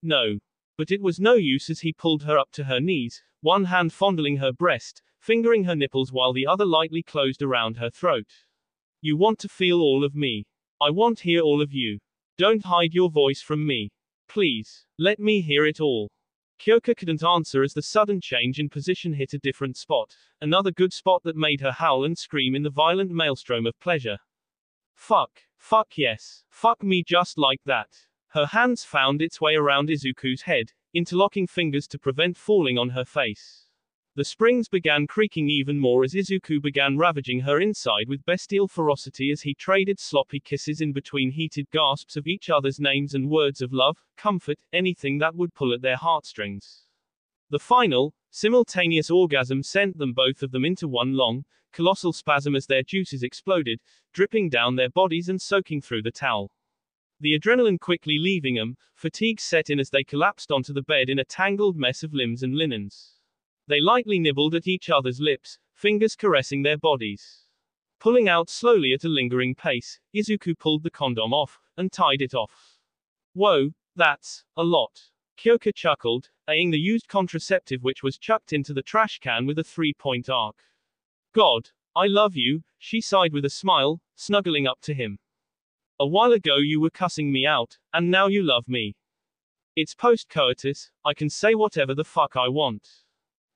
No. But it was no use as he pulled her up to her knees, one hand fondling her breast, fingering her nipples while the other lightly closed around her throat. You want to feel all of me. I want hear all of you. Don't hide your voice from me. Please, let me hear it all. Kyoka couldn't answer as the sudden change in position hit a different spot, another good spot that made her howl and scream in the violent maelstrom of pleasure. Fuck yes. Fuck me just like that. Her hands found its way around Izuku's head, interlocking fingers to prevent falling on her face. The springs began creaking even more as Izuku began ravaging her inside with bestial ferocity as he traded sloppy kisses in between heated gasps of each other's names and words of love, comfort, anything that would pull at their heartstrings. The final, simultaneous orgasm sent them both of them into one long, colossal spasm as their juices exploded, dripping down their bodies and soaking through the towel. The adrenaline quickly leaving them, fatigue set in as they collapsed onto the bed in a tangled mess of limbs and linens. They lightly nibbled at each other's lips, fingers caressing their bodies. Pulling out slowly at a lingering pace, Izuku pulled the condom off, and tied it off. Whoa, that's a lot. Kyoka chuckled, eyeing the used contraceptive which was chucked into the trash can with a 3-point arc. God, I love you, she sighed with a smile, snuggling up to him. A while ago you were cussing me out, and now you love me. It's post-coitus, I can say whatever the fuck I want.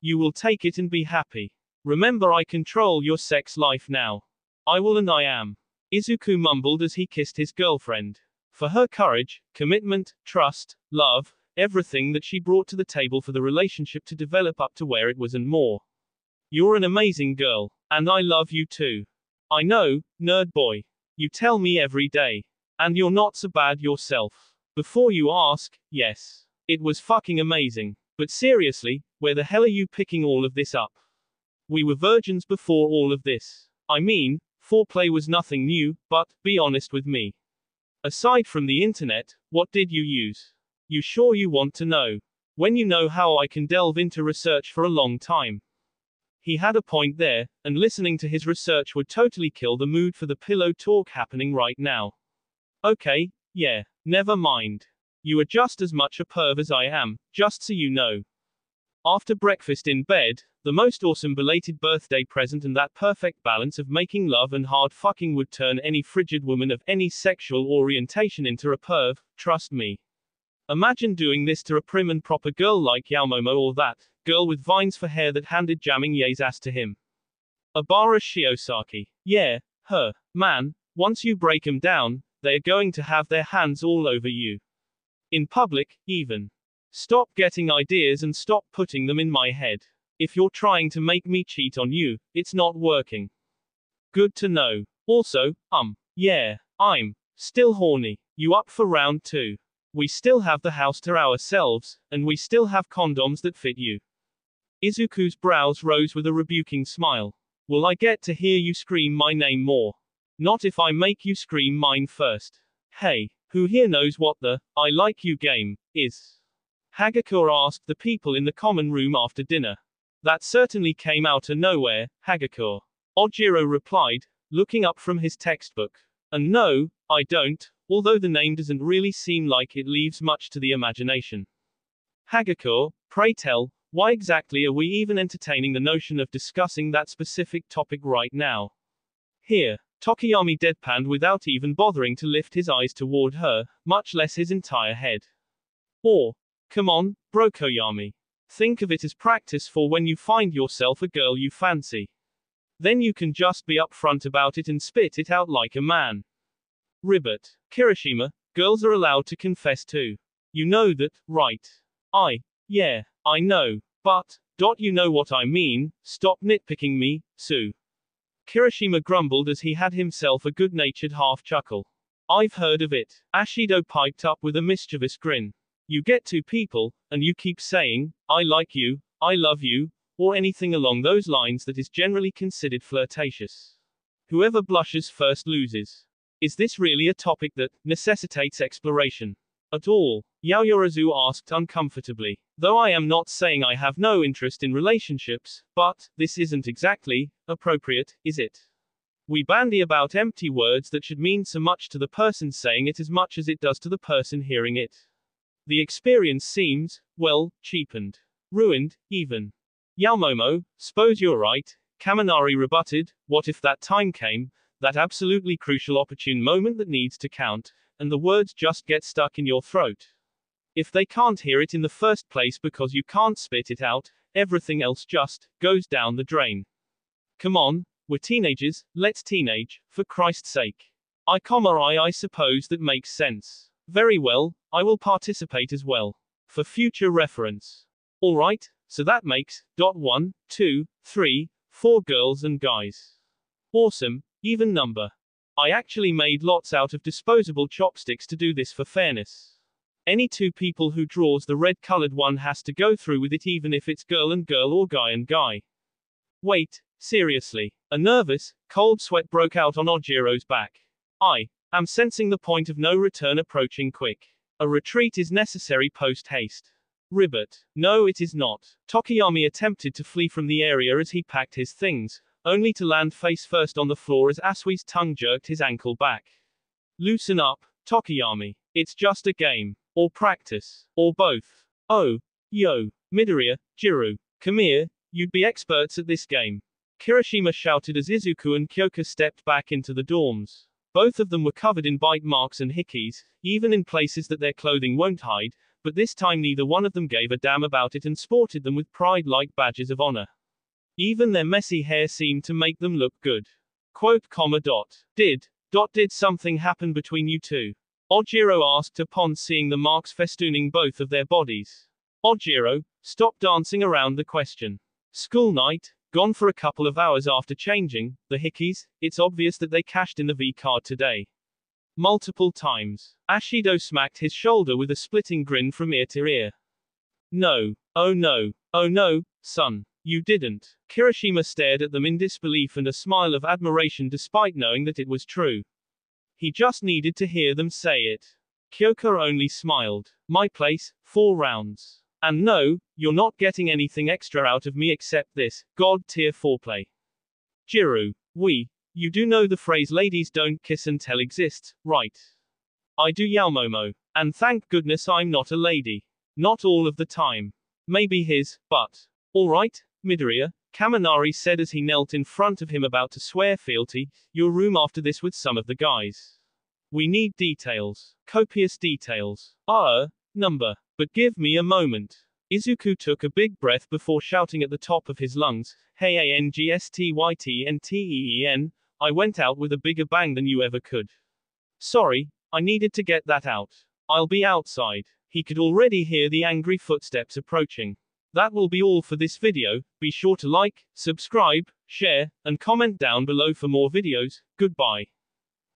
You will take it and be happy. Remember I control your sex life now. I will and I am. Izuku mumbled as he kissed his girlfriend. For her courage, commitment, trust, love, everything that she brought to the table for the relationship to develop up to where it was and more. You're an amazing girl. And I love you too. I know, nerd boy. You tell me every day. And you're not so bad yourself. Before you ask, yes. It was fucking amazing. But seriously, where the hell are you picking all of this up? We were virgins before all of this. I mean, foreplay was nothing new, but, be honest with me. Aside from the internet, what did you use? You sure you want to know? When you know how I can delve into research for a long time. He had a point there, and listening to his research would totally kill the mood for the pillow talk happening right now. Okay, yeah, never mind. You are just as much a perv as I am, just so you know. After breakfast in bed, the most awesome belated birthday present and that perfect balance of making love and hard fucking would turn any frigid woman of any sexual orientation into a perv, trust me. Imagine doing this to a prim and proper girl like Yaomomo or that girl with vines for hair that handed jamming Ye's ass to him. Abara Shiosaki. Yeah, her. Man, once you break 'em down, they are going to have their hands all over you. In public, even. Stop getting ideas and stop putting them in my head. If you're trying to make me cheat on you, it's not working. Good to know. Also, yeah, I'm still horny. You up for round 2? We still have the house to ourselves, and we still have condoms that fit you. Izuku's brows rose with a rebuking smile. Will I get to hear you scream my name more? Not if I make you scream mine first. Hey, who here knows what the I like you game is? Hagakure asked the people in the common room after dinner. That certainly came out of nowhere, Hagakure. Ojiro replied, looking up from his textbook. And no, I don't, although the name doesn't really seem like it leaves much to the imagination. Hagakure, pray tell, why exactly are we even entertaining the notion of discussing that specific topic right now? Here, Tokiyami deadpanned without even bothering to lift his eyes toward her, much less his entire head. Or, come on, Brokoyami. Think of it as practice for when you find yourself a girl you fancy. Then you can just be upfront about it and spit it out like a man. Ribbit. Kirishima, girls are allowed to confess too. You know that, right? Yeah, I know. But, you know what I mean, stop nitpicking me, Sue. Kirishima grumbled as he had himself a good-natured half-chuckle. I've heard of it. Ashido piped up with a mischievous grin. You get 2 people, and you keep saying, I like you, I love you, or anything along those lines that is generally considered flirtatious. Whoever blushes first loses. Is this really a topic that necessitates exploration? At all? Yaoyorozu asked uncomfortably. Though I am not saying I have no interest in relationships, but this isn't exactly appropriate, is it? We bandy about empty words that should mean so much to the person saying it as much as it does to the person hearing it. The experience seems, well, cheapened. Ruined, even. Yaomomo, suppose you're right, Kaminari rebutted. What if that time came, that absolutely crucial opportune moment that needs to count, and the words just get stuck in your throat? If they can't hear it in the first place because you can't spit it out, everything else just goes down the drain. Come on, we're teenagers, let's teenage, for Christ's sake. I suppose that makes sense. Very well, I will participate as well. For future reference. Alright, so that makes, 1, 2, 3, 4 girls and guys. Awesome, even number. I actually made lots out of disposable chopsticks to do this for fairness. Any two people who draws the red-colored one has to go through with it even if it's girl and girl or guy and guy. Wait, seriously. A nervous, cold sweat broke out on Ojiro's back. I am sensing the point of no return approaching quick. A retreat is necessary post-haste. Ribbit. No, it is not. Tokiyami attempted to flee from the area as he packed his things, only to land face first on the floor as Asui's tongue jerked his ankle back. Loosen up, Tokiyami. It's just a game. Or practice. Or both. Oh. Yo. Midoriya, Jirou. Come here, you'd be experts at this game. Kirishima shouted as Izuku and Kyoka stepped back into the dorms. Both of them were covered in bite marks and hickeys, even in places that their clothing won't hide, but this time neither one of them gave a damn about it and sported them with pride like badges of honor. Even their messy hair seemed to make them look good. Quote, Did something happen between you two? Ojiro asked upon seeing the marks festooning both of their bodies. Ojiro, stop dancing around the question. School night, gone for a couple of hours after changing, the hickeys, it's obvious that they cashed in the V card today. Multiple times. Ashido smacked his shoulder with a splitting grin from ear to ear. No. Oh no, son. You didn't. Kirishima stared at them in disbelief and a smile of admiration despite knowing that it was true. He just needed to hear them say it. Kyoka only smiled. My place, 4 rounds. And no, you're not getting anything extra out of me except this, god-tier foreplay. Jirou. You do know the phrase ladies don't kiss and tell exists, right? I do, Yaomomo. And thank goodness I'm not a lady. Not all of the time. Maybe his, but. Alright, Midoriya, Kaminari said as he knelt in front of him about to swear fealty, your room after this with some of the guys. We need details. Copious details. Number. But give me a moment. Izuku took a big breath before shouting at the top of his lungs, Hey ANGSTYTNTEEN, I went out with a bigger bang than you ever could. Sorry, I needed to get that out. I'll be outside. He could already hear the angry footsteps approaching. That will be all for this video. Be sure to like, subscribe, share, and comment down below for more videos. Goodbye.